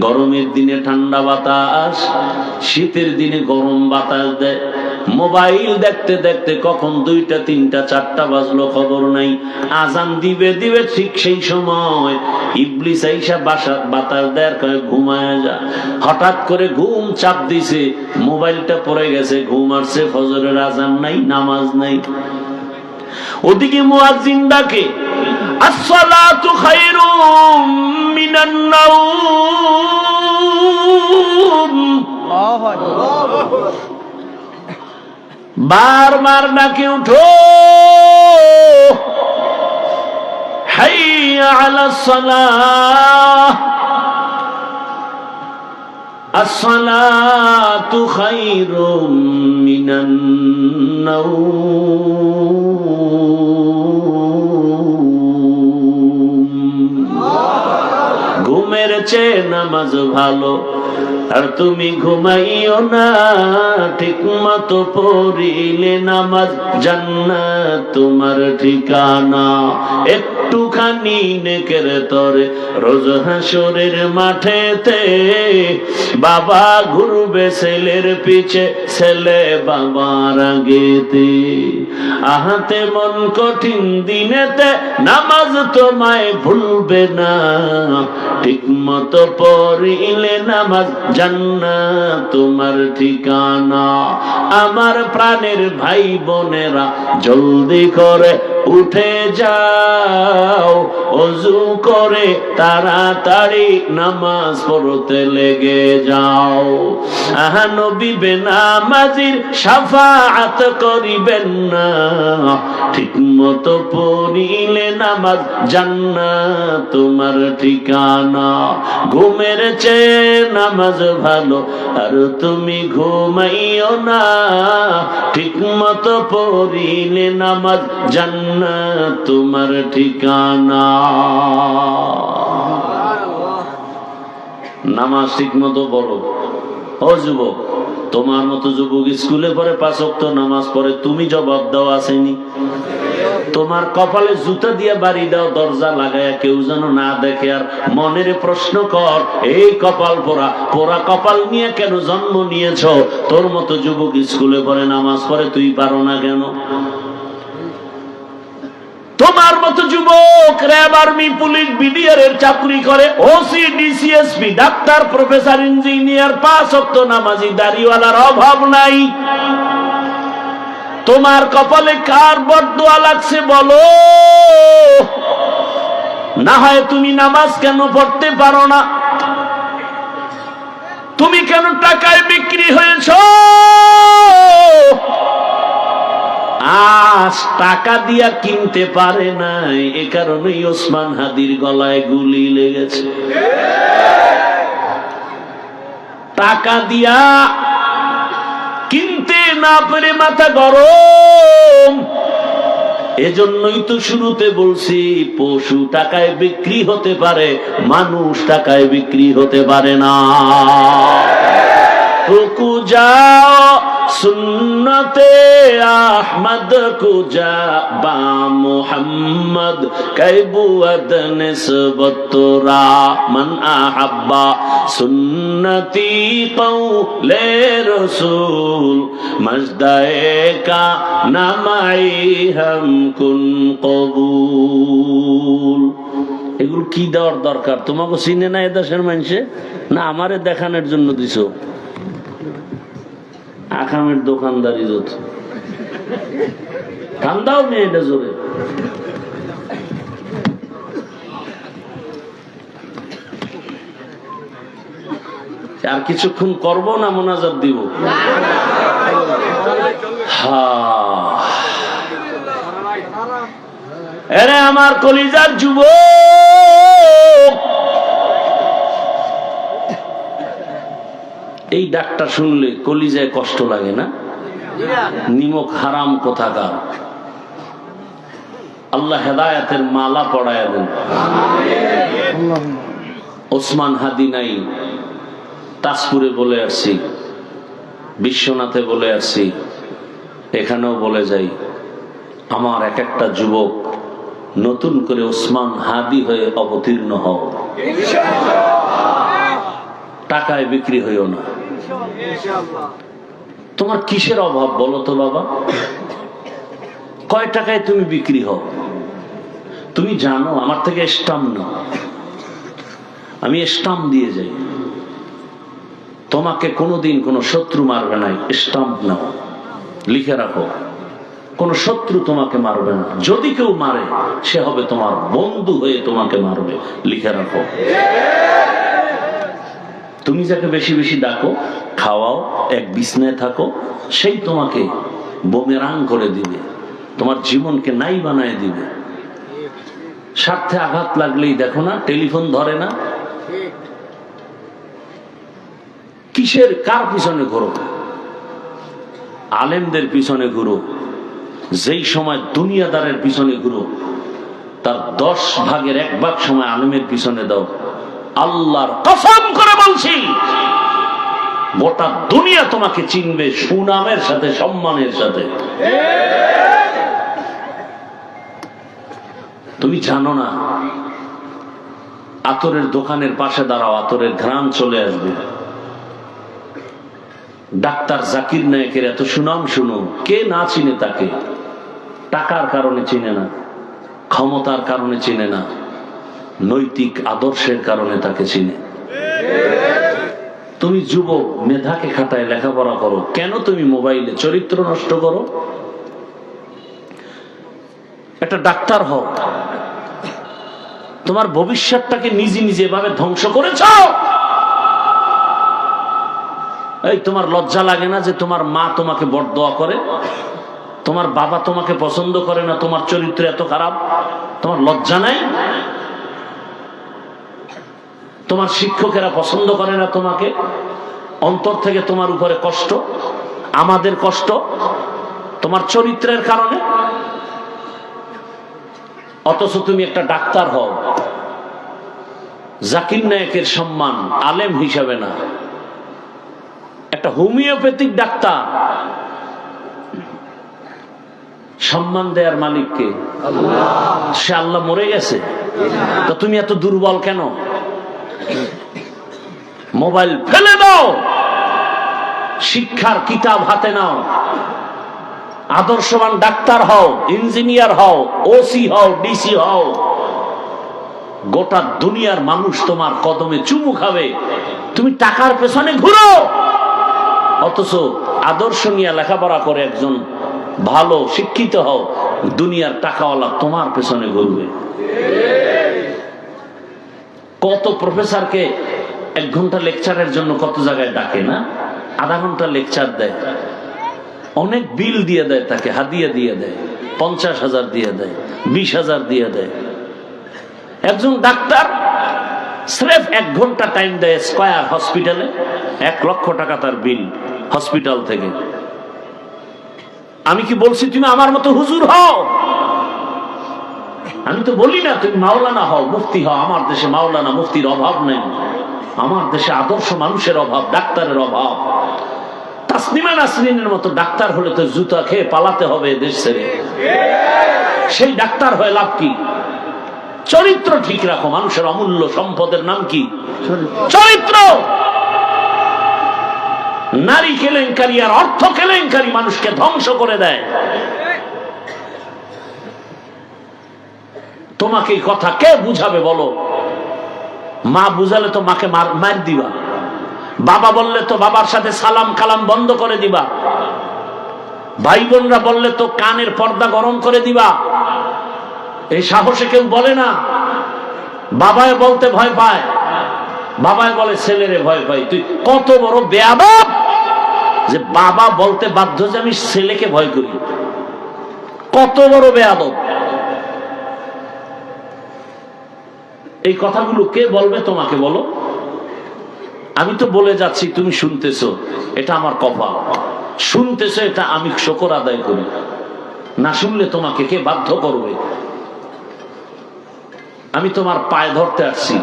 গরমের দিনে ঠান্ডা বাতাস, শীতের দিনে গরম বাতাস দেয়। মোবাইল দেখতে দেখতে কখন 2টা 3টা 4টা বাজলো খবর নাই। আজান দিবে দিবে, ঠিক সেই সময় ইবলিস আইসা বাতাস দেয়, কয় ঘুমায় যা। হঠাৎ করে ঘুম চাপ দিছে, মোবাইলটা পড়ে গেছে, ঘুম আসছে, ফজরের আজান নাই, নামাজ নাই। ওদিকে মুয়াজ্জিন ডাকে, আসসালাতু খায়রুম মিনান নাওম। বারবার ডাকে, উঠো, হাইয়া আলাস সালাহ, আসসালাতু খায়রুম মিনান নাওম। ঘুমের চেয়ে নামাজ ভালো, আর তুমি ঘুমাইও না, ঠিক মতো পড়িলে নামাজ জান্নাত তোমার ঠিকানা। একটুখানি নেকের তরে রোজ হাসরের মাঠেতে, বাবা ঘুরবে ছেলের পিছে, ছেলে বাবার আগেতে। আহাতে মন কঠিন দিনেতে, নামাজ তোমায় ভুলবে না, ঠিক মতো পড়িলে নামাজ জান্নাত তোমার ঠিকানা। আমার প্রাণের ভাই বোনেরা, জলদি করে উঠে যাও, ওযু করে তাড়াতাড়ি নামাজ পড়তে লেগে যাও। আহা নবী বেনামাজির শাফাআত করিবেন না, ঠিক মতো পড়িলে নামাজ জান্নাত তোমার ঠিকানা। ঘুমের চেয়ে নামাজ ভালো, আর তুমি ঘুমাইও না, ঠিক মতো পড়িলে নামাজ জান্নাত তোমার ঠিকানা। নামাজ ঠিক মতো পড়ো। ও যুবক, তোমার মতো যুবক স্কুলে পড়ে 5 ওয়াক্ত নামাজ পড়ে, তুমি জবাব দাও আসেনি? তোমার কপালে জুতা দিয়ে বাড়ি দাও, দরজা লাগায়া, কেউ যেন না দেখে। আর মনের প্রশ্ন কর, এই কপাল পোড়া পোড়া কপাল নিয়ে কেন জন্ম নিয়েছ? তোর মতো যুবক স্কুলে পড়ে নামাজ পড়ে, তুই পারো না কেন? তোমার মতো যুবক র্যাব, আর্মি, পুলিশ, বিডিআর এর চাকরি করে, OC, DC SP, doctor, professor, engineer, 5 ওয়াক্ত নামাজি, দাড়িওয়ালার অভাব নাই। তোমার কপালে কার বদদুয়া লাগছে বলো? না হয় তুমি নামাজ কেন পড়তে পারো না? তুমি কেন টাকায় বিক্রি হয়েছ? আজ টাকা দিয়া কিনতে পারে নাই, এ কারণেই ওসমান হাদির গলায় গুলি লেগেছে। টাকা দিয়া কিনতে না পেরে মাথা গরম। এজন্যই তো শুরুতে বলছি, পশু টাকায় বিক্রি হতে পারে, মানুষ টাকায় বিক্রি হতে পারে না। রুকু যাও সুন্নতে আহমদ কুজা বা মুহাম্মদ কাইবুয়াদ নিসবতরা মান আহাব্বা সুন্নতি কওলে রাসূল মজদায়ে কা নামাই হাম কুন কবুল। এগুলো কি দেওয়ার দরকার? তোমাকে চিনে না এদেশের মানুষে, না আমারে দেখানোর জন্য দিছো? আকামের দোকানদারি যত ঠান্ডাও নেই এটা জোরে। আর কিছুক্ষণ করবো না মোনাজাত দিব? এরে আমার কলিজার যুবক, এই ডাকটা শুনলে কলিজায় কষ্ট লাগে না? নিমক হারাম কোথাকার। আল্লাহ হেদায়েতের মালা পড়ায়া দেন। ওসমান হাদি নাই, তাজপুরে বলে আসছি, বিশ্বনাথে বলে আসছি, এখানেও বলে যাই, আমার এক একটা যুবক নতুন করে ওসমান হাদি হয়ে অবতীর্ণ হও। টাকায় বিক্রি হইও না। তোমার কিসের অভাব বলো তো বাবা? কয় টাকায় তুমি বিক্রি হও? তুমি জানো আমার থেকে স্টাম্প নাও, আমি স্টাম্প দিয়ে যাই। তোমাকে কোনোদিন কোনো শত্রু মারবে না, স্টাম্প নাও, লিখে রাখো। কোন শত্রু তোমাকে মারবে না, যদি কেউ মারে সে হবে তোমার বন্ধু হয়ে তোমাকে মারবে, লিখে রাখো। তুমি যাকে বেশি বেশি ডাকো, খাওয়াও, এক বিছনায় থাকো, সেই তোমাকে বুমেরাং করে দিবে, তোমার জীবনকে নাই বানায় দিবে। স্বার্থে আঘাত লাগলেই দেখো না টেলিফোন ধরে না। কিসের কার পিছনে ঘুরো? আলেমদের পিছনে ঘুরো। যেই সময় দুনিয়াদারের পিছনে ঘুরো, তার 10 ভাগের 1 ভাগ সময় আলেমের পিছনে দাও। আল্লাহর কসম করে বলছি, গোটা দুনিয়া তোমাকে চিনবে সুনামের সাথে, সম্মানের সাথে। তুমি জানো না, আতরের দোকানের পাশে দাঁড়াও, আতরের ঘ্রাণ চলে আসবে। ডাক্তার জাকির নায়েকের এত সুনাম শুনো, কে না চিনে তাকে? টাকার কারণে চিনে না, ক্ষমতার কারণে চিনে না, নৈতিক আদর্শের কারণে তাকে চিনে। তুমি যুবক, মেধাকে খাটায় লেখাপড়া করো, কেন তুমি মোবাইলে চরিত্র নষ্ট করো? একটা ডাক্তার হও, তোমার ভবিষ্যৎটাকে নিজে নিজে এভাবে ধ্বংস করেছ। এই তোমার লজ্জা লাগে না যে তোমার মা তোমাকে বরদোয়া করে, তোমার বাবা তোমাকে পছন্দ করে না, তোমার চরিত্র এত খারাপ? তোমার লজ্জা নাই? তোমার শিক্ষকেরা পছন্দ করে না তোমাকে, অন্তর থেকে তোমার উপরে কষ্ট, আমাদের কষ্ট তোমার চরিত্রের কারণে। অথচ তুমি একটা ডাক্তার হও, জাকির নায়েকের সম্মান আলেম হিসাবে না, একটা হোমিওপ্যাথিক ডাক্তার। সম্মান দেয়ার মালিককে? সে আল্লাহ। মরে গেছে তো তুমি এত দুর্বল কেন? মোবাইল ফেলে দাও, শিক্ষার কিতাব হাতে নাও, আদর্শবান ডাক্তার হও, ইঞ্জিনিয়ার হও, ওসি হও, ডিসি হও। গোটা দুনিয়ার মানুষ তোমার কদমে চুমু খাবে, তুমি টাকার পেছনে ঘুরো। অথচ আদর্শ নিয়ে লেখাপড়া করে একজন ভালো শিক্ষিত হও, দুনিয়ার টাকাওয়ালা তোমার পেছনে ঘুরবে। কত প্রফেসরকে 1 ঘন্টা লেকচারের জন্য কত জায়গায় ডাকে না, আধা ঘন্টা লেকচার দেয়, অনেক বিল দিয়ে দেয়, তাকে হাদিয়া দিয়ে দেয়, 50,000 দিয়ে দেয়, 20,000 দিয়ে দেয়। একজন ডাক্তার স্রেফ 1 ঘন্টা টাইম দেয় স্কয়ার হসপিটালে, 1 লক্ষ টাকা তার বিল হসপিটাল থেকে। আমি কি বলছি তুমি আমার মতো হুজুর হও? আমি তো বলি না তুমি মাওলানা হও, মুফতি হও। আমার দেশে মাওলানা মুফতির অভাব নেই, আমার দেশে আদর্শ মানুষের অভাব, ডাক্তারের অভাব। তাসনিমা নাসরিনের মতো ডাক্তার হলে তো জুতা খেয়ে পালাতে হবে দেশ ছেড়ে। সেই ডাক্তার হয়ে লাভ কি? চরিত্র ঠিক রাখো। মানুষের অমূল্য সম্পদের নাম কি? চরিত্র। নারী কেলেঙ্কারি আর অর্থ কেলেঙ্কারি মানুষকে ধ্বংস করে দেয়। তোমাকে এই কথা কে বুঝাবে বলো? মা বুঝালে তো মাকে মার দিবা, বাবা বললে তো বাবার সাথে সালাম কালাম বন্ধ করে দিবা, ভাই বোনরা বললে তো কানের পর্দা গরম করে দিবা। এই সাহসে কেউ বলে না। বাবায় বলতে ভয় পায়, বাবায় বলে ছেলেরে ভয় পাই। তুই কত বড় বেয়াদব যে বাবা বলতে বাধ্য যে আমি ছেলেকে ভয় করি। কত বড় বেয়াদব। এই কথাগুলো কে বলবে তোমাকে বলো? আমি তো বলে যাচ্ছি, তুমি শুনতেছো, এটা আমার কপাল। শুনতেছো, এটা আমি শুকর আদায় করি। না শুনলে তোমাকে কে বাধ্য করবে? আমি তোমার পায়ে ধরতে আসছি,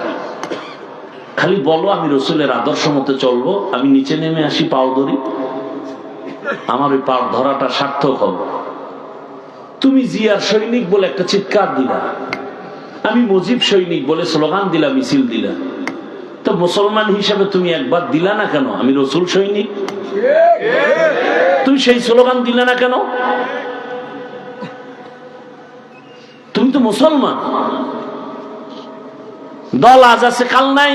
খালি বলো আমি রসুলের আদর্শ মতে চলবো, আমি নিচে নেমে আসি, পাও ধরি, আমার ওই পা ধরাটা সার্থক হবে। তুমি জিয়ার সৈনিক বলে একটা চিৎকার দিলা, আমি মুজিব সৈনিক বলে স্লোগান দিলা, মিছিল দিলা। তো মুসলমান হিসাবে তুমি একবার দিলা না কেন আমি রসুল সৈনিক? তুমি সেই স্লোগান দিলে না কেন? তুমি তো মুসলমান। দল আজ আছে কাল নাই।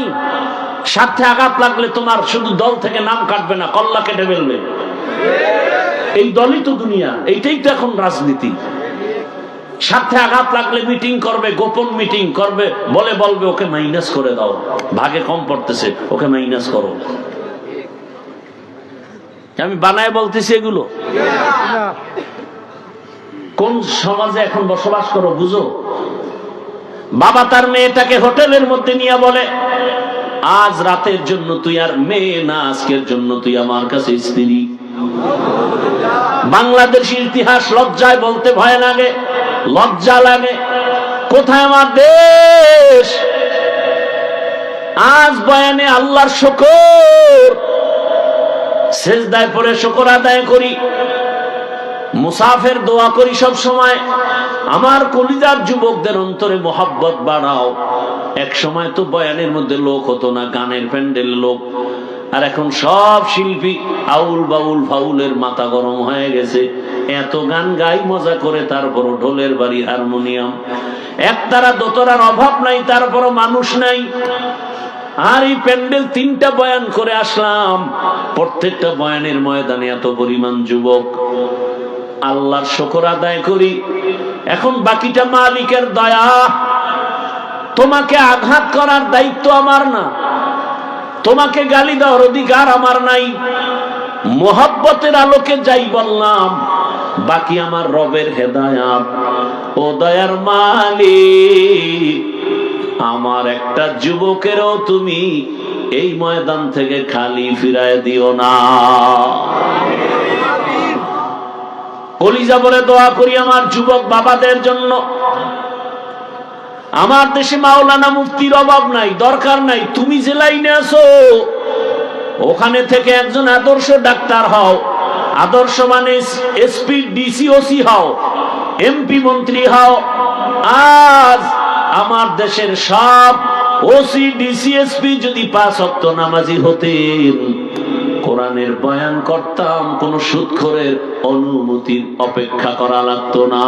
স্বার্থে আঘাত লাগলে তোমার শুধু দল থেকে নাম কাটবে না, কল্লা কেটে ফেলবে। এই দলই তো দুনিয়া, এইটাই তো এখন রাজনীতি। স্বার্থে আঘাত লাগলে মিটিং করবে, গোপন মিটিং করবে, বলবে ওকে মাইনাস করে দাও, ভাগে কম পড়তেছে, ওকে মাইনাস করো। আমি বানায় বলতেছি এগুলো। কোন সমাজে এখন বসবাস করো বুঝো? বাবা তার মেয়েটাকে হোটেলের মধ্যে নিয়ে বলে, আজ রাতের জন্য তুই আর মেয়ে না, আজকের জন্য তুই আমার কাছে স্ত্রী। বাংলাদেশের ইতিহাস লজ্জায় বলতে ভয় লাগে, লজ্জা লাগে। কোথায় আমার দেশ? আজ বয়ানে আল্লাহর শুকর, সেজদায় পড়ে শুকর আদায় করি, মুসাফির দোয়া করি সব সময়। আমার কলিজার যুবকদের অন্তরে মোহাব্বত বাড়াও। এক সময় তো বয়ানের মধ্যে লোক হতো না, গানের প্যান্ডেল লোক। আর এখন সব শিল্পী আউল বাউল ফাউলের মাথা গরম হয়ে গেছে। এত গান গাই মজা করে, তারপরও ঢোলের বাড়ি, হারমোনিয়াম, একতারা দোতরার অভাব নাই, তারপরও মানুষ নাই। আর এই প্যান্ডেল 3টা বয়ান করে আসলাম, প্রত্যেকটা বয়ানের ময়দানে এত পরিমাণ যুবক। আল্লাহর শুকর আদায় করি। এখন বাকিটা মালিকের দয়া। তোমাকে আঘাত করার দায়িত্ব আমার না, তোমাকে গালি দেওয়ার অধিকার আমার নাই। মোহাব্বতের আলোকে যাই বললাম, বাকি আমার রবের হেদায়াত। ও দয়ার মালিক, আমার একটা যুবকেরও তুমি এই ময়দান থেকে খালি ফিরায় দিও না। কলিজা বলে দোয়া করি আমার যুবক বাবাদের জন্য। আমার দেশে মাওলানা মুফতির অভাব নাই, দরকার নাই। তুমি যে লাইনে আছো ওখানে থেকে একজন আদর্শ ডাক্তার হও, আদর্শ মানে এসপি ডিসি ওসি হও, এমপি মন্ত্রী হও। আজ আমার দেশের সব ওসি ডিসি এসপি যদি 5 ওয়াক্ত নামাজি হতেন, কোরআনের বয়ান করতাম, কোন সুদখোরের অনুমতির অপেক্ষা করা লাগতো না।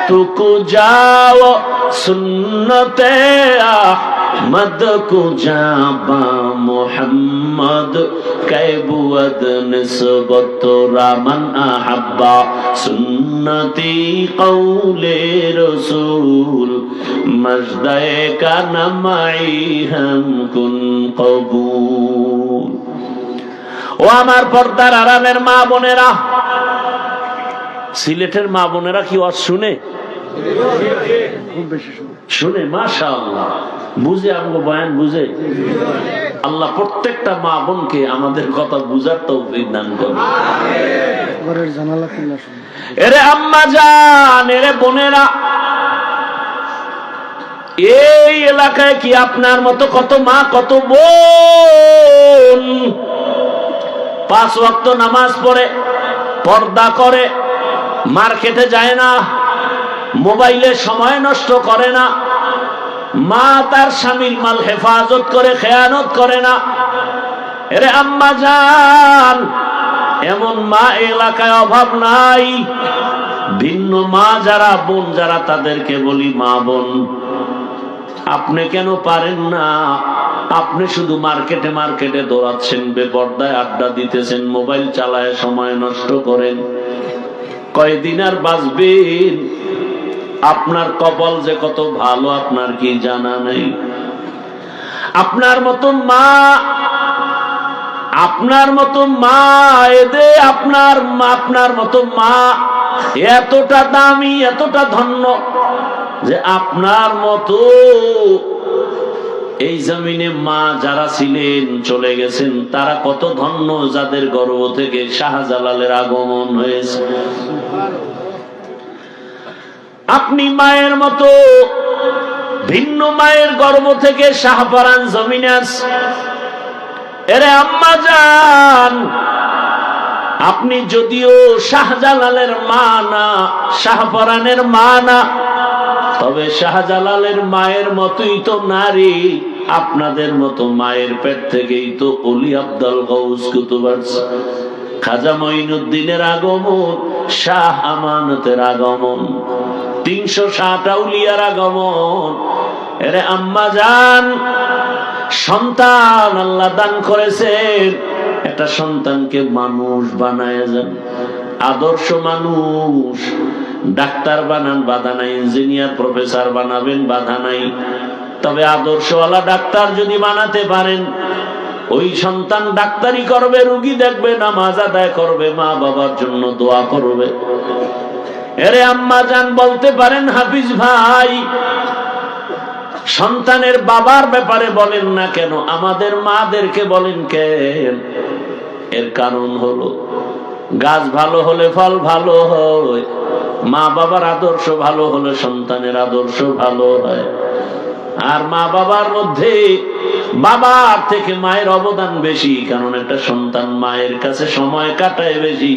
তুকু যাও সুন্নতে আহমদ কু জাবা মুহাম্মদ কাইবুদ নিসবত রামান আহাব্বা সুন্নতি কওলে রাসূল মজদায়ে কানামাই হাম কুন কবুল। ও আমার পর্দার আড়ালের মা বোনেরা, সিলেটের মা বোনেরা কি ওয়াজ শুনে? শুনে, মাশাআল্লাহ, বুঝে, আমগো বয়ান বুঝে। আল্লাহ প্রত্যেকটা মা বোনকে আমাদের কথা বুঝার তৌফিক দান করুন। এরে আম্মা জান, এরে বোনেরা, এই এলাকায় কি আপনার মতো কত মা, কত বোন 5 ওয়াক্ত নামাজ পড়ে, পর্দা করে, মার্কেটে যায় না, মোবাইলে সময় নষ্ট করে না, মা তার স্বামীর মাল হেফাজত করে, খেয়ানত করে না। এরে আম্মা জান, এমন মা এলাকায় অভাব নাই। ভিন্ন মা যারা, বোন যারা, তাদেরকে বলি মা বোন, আপনি কেন পারেন না? আপনি শুধু মার্কেটে মার্কেটে দৌড়াচ্ছেন, বেপর্দায় আড্ডা দিতেছেন, মোবাইল চালায় সময় নষ্ট করেন, কয়দিন আর বাঁচবেন? আপনার কপাল যে কত ভালো আপনার কি জানা নেই? আপনার মতো মা, আপনার মতো মা, এদে আপনার মতো মা এতটা দামি, এতটা ধন্য যে আপনার মতো এই জমিনে মা যারা ছিলেন চলে গেছেন, তারা কত ধন্য যাদের গর্ভ থেকে শাহজালালের আগমন হয়েছে। আপনি মায়ের মতো ভিন্ন মায়ের গর্ভ থেকে শাহপরান জমিনে আসছে। এরে আম্মা জান, আপনি যদিও শাহজালালের মা না, শাহপরানের মা না, তবে শাহজালালের মায়ের মতোই তো নারী। আপনাদের মতো মায়ের পেট থেকেই তো অলি আব্দুল গৌস কুতুব আসছে, খাজা মঈনুদ্দিনের আগমন, শাহ আমানতের আগমন, 360 আউলিয়ার আগমন। এরে আম্মা জান, সন্তান আল্লাহ দান করেছেন, একটা সন্তানকে মানুষ বানায় যান, আদর্শ মানুষ। ডাক্তার বানান, বাধা নাই, ইঞ্জিনিয়ার প্রফেসর বানাবেন, বাধা নাই, তবে আদর্শওয়ালা ডাক্তার যদি বানাতে পারেন, ওই সন্তান ডাক্তারি করবে, রোগী দেখবে, নামাজ আদায় করবে, মা বাবার জন্য দোয়া করবে। এরে আম্মা জান, বলতে পারেন হাফিজ ভাই, সন্তানের বাবার ব্যাপারে বলেন না কেন, আমাদের মাদেরকে বলেন কেন? এর কারণ হলো, গাছ ভালো হলে ফল ভালো হয়, মা বাবার আদর্শ ভালো হলে সন্তানের আদর্শ ভালো হয়। আর মা বাবার মধ্যে বাবার থেকে মায়ের অবদান বেশি, কারণ একটা সন্তান মায়ের কাছে সময় কাটায় বেশি,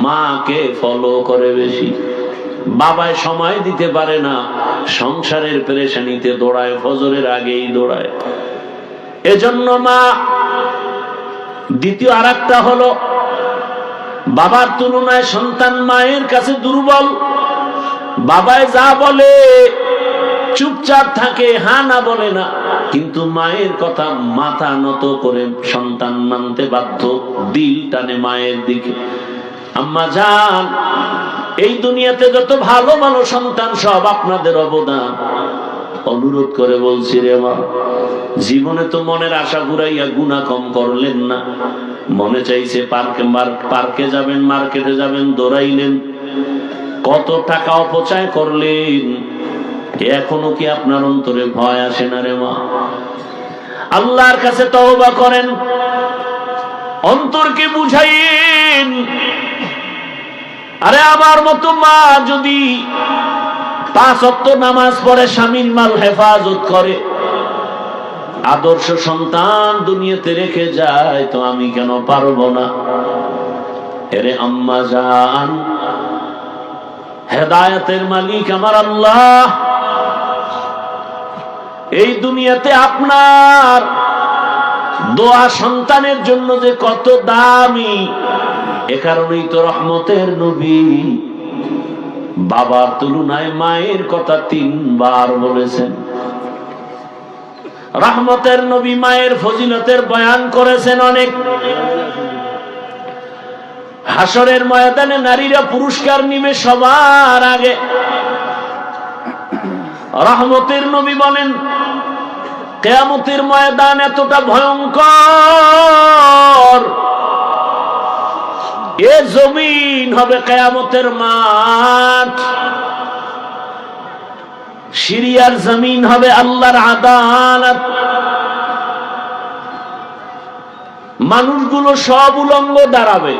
মাকে ফলো করে বেশি। বাবায় সময় দিতে পারে না, সংসারের পেরেশানিতে দৌড়ায়, ফজরের আগেই দৌড়ায়। এজন্য মা। দ্বিতীয় আরেকটা হলো, বাবার তুলনায় সন্তান মায়ের কাছে দুর্বল। বাবায় যা বলে চুপচাপ থাকে, হা না বলে না, কিন্তু মায়ের কথা মাথা নত করে সন্তান মানতে বাধ্য, দিল টানে মায়ের দিকে। আম্মা জান, এই দুনিয়াতে যত ভালো ভালো সন্তান, সব আপনাদের অবদান। অনুরোধ করে বলছি রে মা, জীবনে তো মনের আশা ঘুরাইয়া গুনাহ কম করলেন না। মনে চাইছে পার্কে যাবেন, মার্কেটে যাবেন, দৌড়াইলেন, কত টাকা অপচয় করলেন। এখনো কি আপনার অন্তরে ভয় আসে না রে মা? আল্লাহর কাছে তওবা করেন, অন্তরকে বুঝাইন। আরে আমার মতো মা যদি 5 ওয়াক্ত নামাজ পড়ে, স্বামীর মাল হেফাজত করে, আদর্শ সন্তান দুনিয়াতে রেখে যায়, তো আমি কেন পারবো না? এরে আম্মা জান, হেদায়েতের মালিক আমার আল্লাহ। এই দুনিয়াতে আপনার দোয়া সন্তানের জন্য যে কত দামি, এ কারণেই তো রহমতের নবী বাবার তুলনায় মায়ের কথা 3 বার বলেছেন। রহমতের নবী মায়ের ফজিলতের বয়ান করেছেন অনেক। হাসরের ময়দানে নারীরা পুরস্কার নিবে সবার আগে। রহমতের নবী বলেন, কিয়ামতের ময়দান এতটা ভয়ঙ্কর, এ জমিন হবে কিয়ামতের মাঠ, সিরিয়ার জমিন হবে আল্লাহর আদালত। মানুষগুলো সব উলঙ্গ দাঁড়াবে,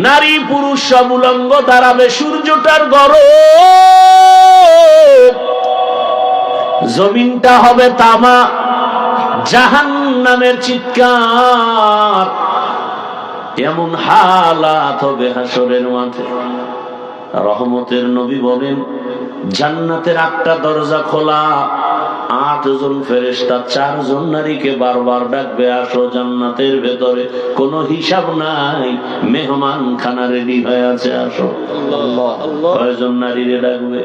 নারী পুরুষ সব উলঙ্গ দাঁড়াবে, সূর্যটার গরম, জমিনটা হবে তামা, জাহান্নামের চিৎকার। এমন হালাত হবে হাসরের মাঠে। রহমতের নবী বলেন, জান্নাতের 8টা দরজা খোলা, 8 জন ফেরেশতা 4 জন নারীকে বারবার ডাকবে, আসো জান্নাতের ভেতরে, কোনো হিসাব নাই, মেহমান খানা রেডি হয়ে আছে, আসো। কয়জন নারীরে ডাকবে?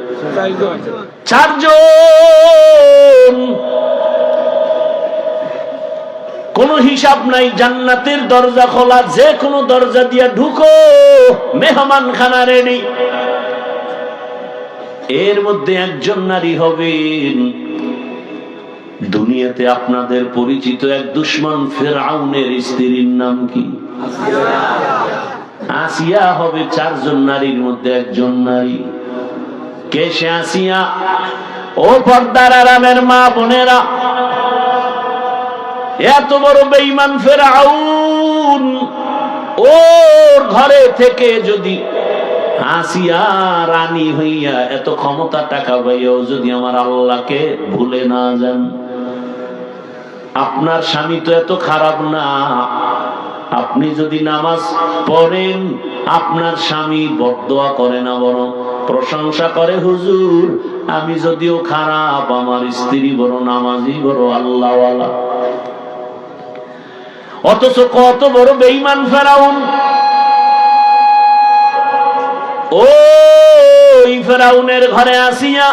4 জন। কোন হিসাব নাই, জান্নাতের দরজা খোলা, যে কোনো দরজা দিয়া ঢুকো, মেহমান খানা রেডি। এর মধ্যে একজন নারী হবেন, দুনিয়াতে আপনাদের পরিচিত এক দুশমন ফেরাউনের স্ত্রীর নাম কি? আসিয়া হবে 4 জন নারীর মধ্যে একজন নারী। কে সে আসিয়া? ও পর্দার আরামের মা বোনেরা, এত বড় বেঈমান ফেরাউন, ওর ঘরে থেকে যদি আসিয়া রানী হইয়া এত ক্ষমতা টাকা পাইয়াও যদি আমার আল্লাহকে ভুলে না যান, আপনার স্বামী তো এত খারাপ না, আপনি যদি নামাজ পড়েন আপনার স্বামী বদদোয়া করে না, বরং প্রশংসা করে, হুজুর আমি যদিও খারাপ, আমার স্ত্রী বড় নামাজি, বড় আল্লাহওয়ালা। অথচ কত বড় বেঈমান ফেরাউন। ওই ফেরাউনের ঘরে আসিয়া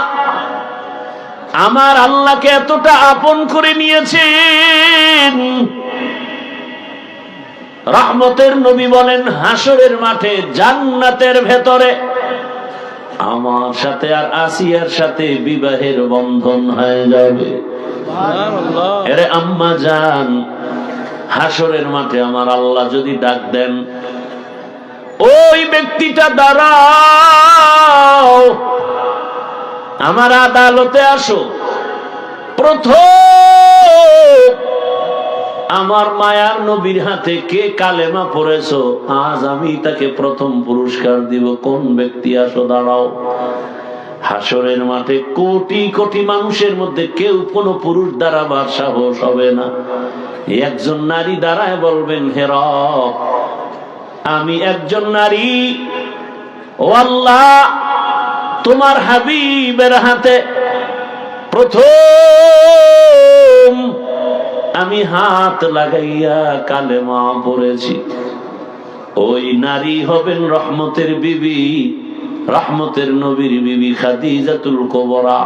আমার আল্লাহকে এতটা আপন করে নিয়েছেন, রহমতের নবী বলেন, হাসরের মাঠে জান্নাতের ভেতরে আমার সাথে আর আসিয়ার সাথে বিবাহের বন্ধন হয়ে যাবে। এরে আম্মা জান, হাসরের মাঠে আমার আল্লাহ যদি ডাক দেন, ওই ব্যক্তিটা দাঁড়াও, আমার আদালতে আসো, প্রথম আমার মায়ার নবীর হাতে কে কালেমা পড়েছো, আজ আমি তাকে প্রথম পুরস্কার দিব। কোন ব্যক্তি? আসো দাঁড়াও। হাসরের মাঠে কোটি কোটি মানুষের মধ্যে কেউ কোনো পুরুষ দাঁড়াবার সাহস হবে না। একজন নারী দাঁড়ায় বলবেন, হে রব, আমি একজন নারী, ও আল্লাহ তোমার হাবিবের হাতে প্রথম আমি হাত লাগাইয়া কালেমা পড়েছি। ওই নারী হবেন রহমতের বিবি, রহমতের নবীর বিবি খাদিজাতুল কুবরা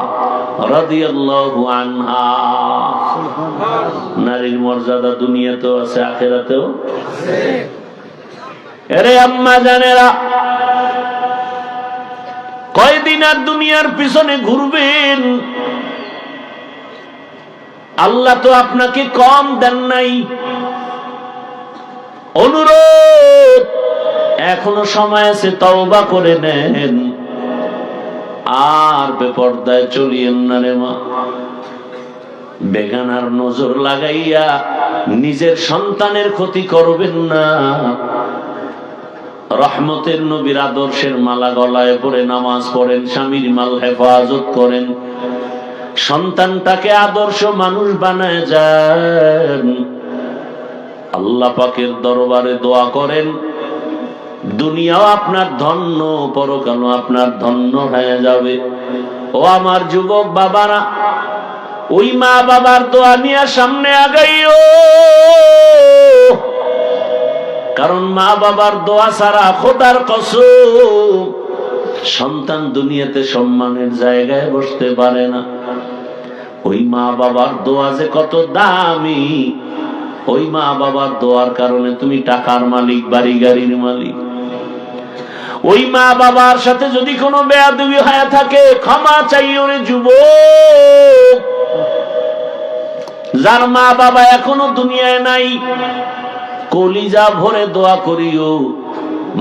রাদিয়াল্লাহু আনহা। নারীর মর্যাদা দুনিয়াতেও আছে, আখিরাতেও আছে। এরে আম্মা জানেরা, কয়দিন আর দুনিয়ার পিছনে ঘুরবেন? আল্লাহ তো আপনাকে কম দেন নাই। অনুরোধ, এখনো সময় আছে, তওবা করে নেন, আর বেপরদায় চলিয়েন না রে মা। বেগানার নজর লাগাইয়া নিজের সন্তানের ক্ষতি করবেন না। রহমতের নবীর আদর্শের মালা গলায় পরে নামাজ পড়েন, স্বামীর মাল হেফাজত করেন, সন্তানটাকে আদর্শ মানুষ বানায় যান। আল্লাহ পাকের দরবারে দোয়া করেন, দুনিয়াও আপনার ধন্য, পরকালও আপনার ধন্য হয়ে যাবে। ও আমার যুবক বাবারা, ওই মা বাবার দোয়া নিয়ে সামনে আগাইও, কারণ মা বাবার দোয়া ছাড়া খোদার কসম সন্তান দুনিয়াতে সম্মানের জায়গায় বসতে পারে না। ওই মা বাবার দোয়া যে কত দামি, ওই মা বাবার দোয়ার কারণে তুমি টাকার মালিক, বাড়ি গাড়ির মালিক। ওই মা বাবার সাথে যদি কোনো বেয়াদবি হয়ে থাকে, ক্ষমা চাইও রে যুবক। যার মা বাবা এখনো দুনিয়ায় নাই, কলিজা ভরে দোয়া করিও,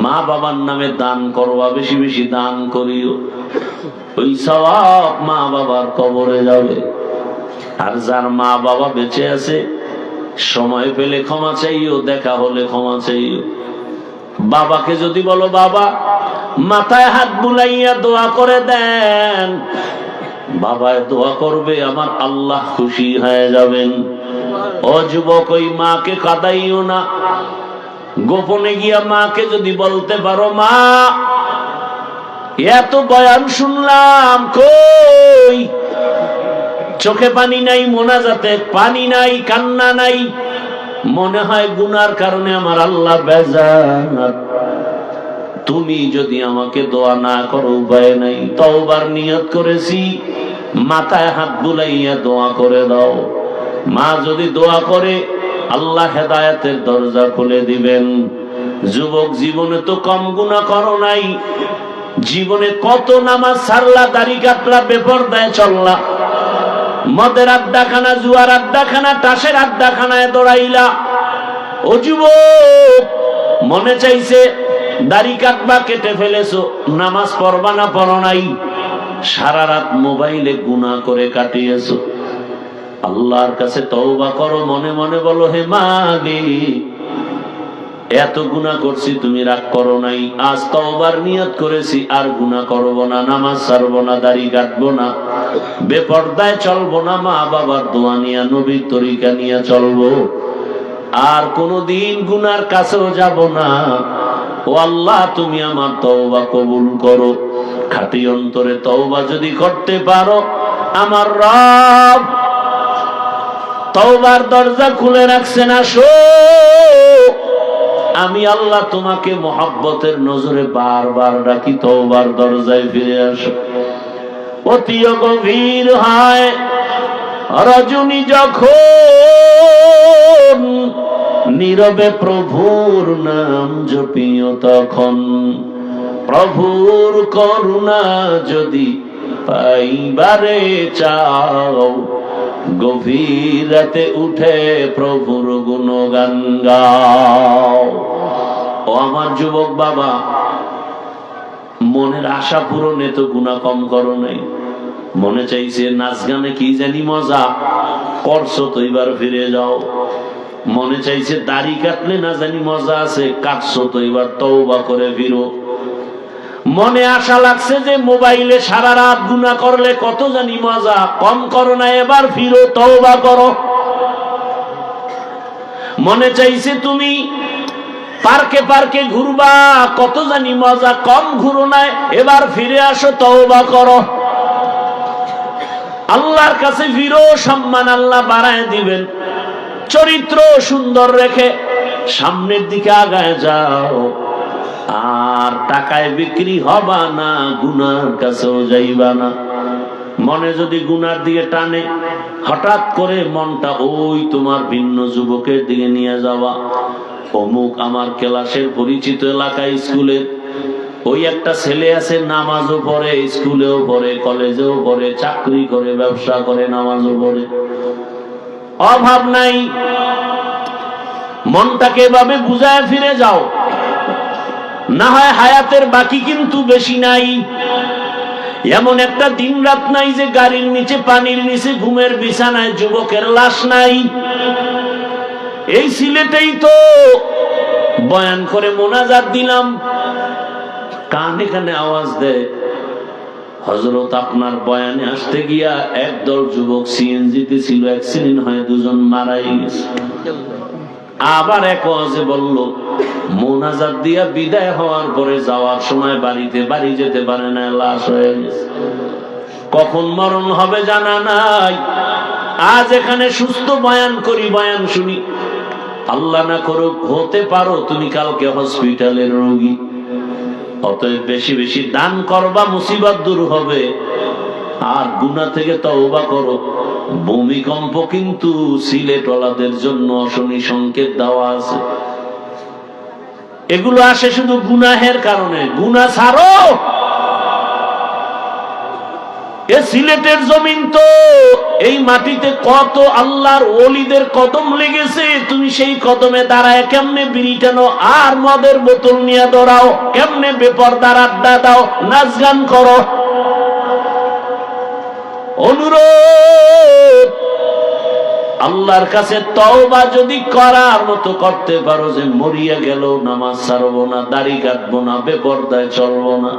মা বাবার নামে দান করবা, বেশি বেশি দান করিও, ওই সওয়াব মা বাবার কবরে যাবে। আর যার মা বাবা বেঁচে আছে, সময় পেলে ক্ষমা চাইও, দেখা হলে ক্ষমা চাইও। বাবাকে যদি বলো, বাবা মাথায় হাত বুলাইয়া দোয়া করে দেন, বাবায় দোয়া করবে, আমার আল্লাহ খুশি হয়ে যাবেন। ও যুবক, ওই মাকে কাঁদাইও না, গোপনে গিয়া মাকে যদি বলতে পারো, মা এত বয়ান শুনলাম, কই চোখে পানি নাই, মোনাজাতে পানি নাই, কান্না নাই, মনে হয় গুনার কারণে আমার আল্লাহ বেজার। তুমি যদি আমাকে দোয়া না করো উপায় নাই, তওবার নিয়ত করেছি, মাথায় হাত বুলাইয়া দোয়া করে দাও। মা যদি দোয়া করে আল্লাহ হেদায়েতের দরজা খুলে দিবেন। যুবক, জীবনে তো কম গুনাহ করো নাই, জীবনে কত নামাজ ছাড়লা, দাড়ি কাটলা, বেপরদায় চললা, মদের আড্ডাখানা, জুয়ার আড্ডাখানা, তাসের আড্ডাখানায় দৌড়াইলা। ও যুবক, মনে চাইছে দাড়ি কাটবা, কেটে ফেলেছো, নামাজ পড়বা না, পড়ো নাই, সারা রাত মোবাইলে গুনাহ করে কাটিয়েছো। আল্লাহর কাছে তওবা করো, মনে মনে বলো, হে মালিক, এত গুনাহ করছি, তুমি রাগ করো নাই, আজ তওবার নিয়ত করেছি, আর গুনাহ করব না, নামাজ ছাড়বো না, দাড়ি কাটবো না, বেপরদায় চলবো না, মা বাবার দোয়া নিয়ে, নবীর তরিকা নিয়ে চলবো, আর কোনদিন গুনার কাছেও যাব না। ও আল্লাহ, তুমি আমার তওবা কবুল করো। খাঁটি অন্তরে তওবা যদি করতে পারো, আমার রব তওবার দরজা খুলে রাখছেন। আসো, আমি আল্লাহ তোমাকে মহব্বতের নজরে বারবার ডাকি, তওবার দরজায় ফিরে আসো। অতি গভীর হয় রজনী যখন, নীরবে প্রভুর নাম জপিও তখন, প্রভুর করুণা যদি পাইবারে চাও, গভীর রাতে উঠে প্রভুর গুণগান গাও। ও আমার যুবক বাবা, মনের আশা পূরণে তো গুনাহ কম করো নাই, মনে চাইছে নাচ গানে কি জানি মজা করছো, তো এবার ফিরে যাও। মনে চাইছে দাড়ি কাটলে না জানি মজা আছে, কাটছো, তো এবার তওবা করে ফিরো। মনে আশা লাগছে যে মোবাইলে সারা রাত গুনাহ করলে কত জানি মজা, কম করো না, এবার ফিরো, তওবা করো। মনে চাইছে তুমি পার্কে পার্কে ঘুরবা, কত জানি মজা, কম ঘুরো না, এবার ফিরে আসো, তওবা করো। আল্লাহর কাছে ফিরো, সম্মান আল্লাহ বাড়ায় দিবেন। চরিত্র সুন্দর রেখে সামনের দিকে আগায় যাও, আর টাকায় বিক্রি হবা না, গুনার কাছেও যাইবা না। মনে যদি গুনার দিকে টানে, হঠাৎ করে মনটা ওই তোমার ভিন্ন যুবকের দিকে নিয়ে যাওয়া। অমুক আমার ক্লাসের পরিচিত এলাকায় স্কুলের ওই একটা ছেলে আছে, নামাজও পড়ে, স্কুলেও পড়ে, কলেজেও পড়ে, চাকরি করে, ব্যবসা করে, নামাজও পড়ে, অভাব নাই। মনটাকে এভাবে বুঝায় ফিরে যাও, না হয় হায়াতের বাকি কিন্তু বেশি নাই। এমন একটা দিন রাত নাই যে গাড়ির নিচে, পানির নিচে, ঘুমের বিছানায় যুবকের লাশ নাই। এই সিলেটেই তো বয়ান করে মোনাজাত দিলাম, কানে কানে আওয়াজ দেয়, হযরত আপনার বয়ানে আসতে গিয়া একদল যুবক সিএনজিতে ছিল, অ্যাক্সিডেন্ট হয়ে দুজন মারাই গেছে। আবার এক ওয়াজে বলল, মোনাজাত দিয়া বিদায় হওয়ার পরে যাওয়ার সময় বাড়ি যেতে পারে না, লাশ হয়ে গেছে। কখন মরণ হবে জানা নাই। আজ এখানে সুস্থ বয়ান করি, বয়ান শুনি, আল্লাহ না করুক হতে পারো তুমি কালকে হসপিটালের রোগী। অতএব বেশি বেশি দান করবা, মুসিবত দূর হবে, আর গুনাহ থেকে তওবা করো। ভূমিকম্প কিন্তু সিলেটওয়ালাদের জন্য শনি সংকেত দেওয়া আছে। এগুলো আসে শুধু গুনাহের কারণে। গুনাহ ছাড়ো। এ সিলেটের জমিন তো, এই মাটিতে কত আল্লাহর ওলিদের কদম লেগেছে, তুমি সেই কদমে দাঁড়ায় কেমনে বিড়ি টানো আর মদের বোতল নিয়ে দৌড়াও, কেমনে বেপরদার আড্ডা দাও, নাচ গান করো। অনুরোধ, আল্লাহর কাছে তওবা যদি করার মতো করতে পারো, যে মরিয়া গেল নামাজ ছাড়বো না, দাড়ি কাটবো না, বেপরদায় চলবো না,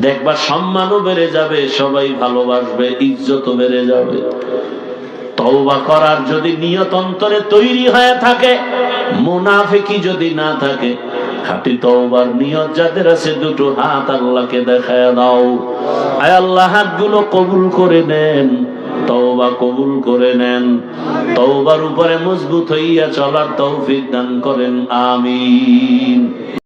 দেখবা সম্মানও বেড়ে যাবে, সবাই ভালোবাসবে, ইজ্জতও বেড়ে যাবে। তওবা করার যদি নিয়ত অন্তরে তৈরি হয়ে থাকে, মুনাফিকি যদি না থাকে, খাঁটি তওবার নিয়ত যাদের আছে দুটো হাত আল্লাহকে দেখায় দাও। আয় আল্লাহ, হাতগুলো কবুল করে নেন, তওবা কবুল করে নেন, তওবার উপরে মজবুত হইয়া চলার তৌফিক দান করেন, আমিন।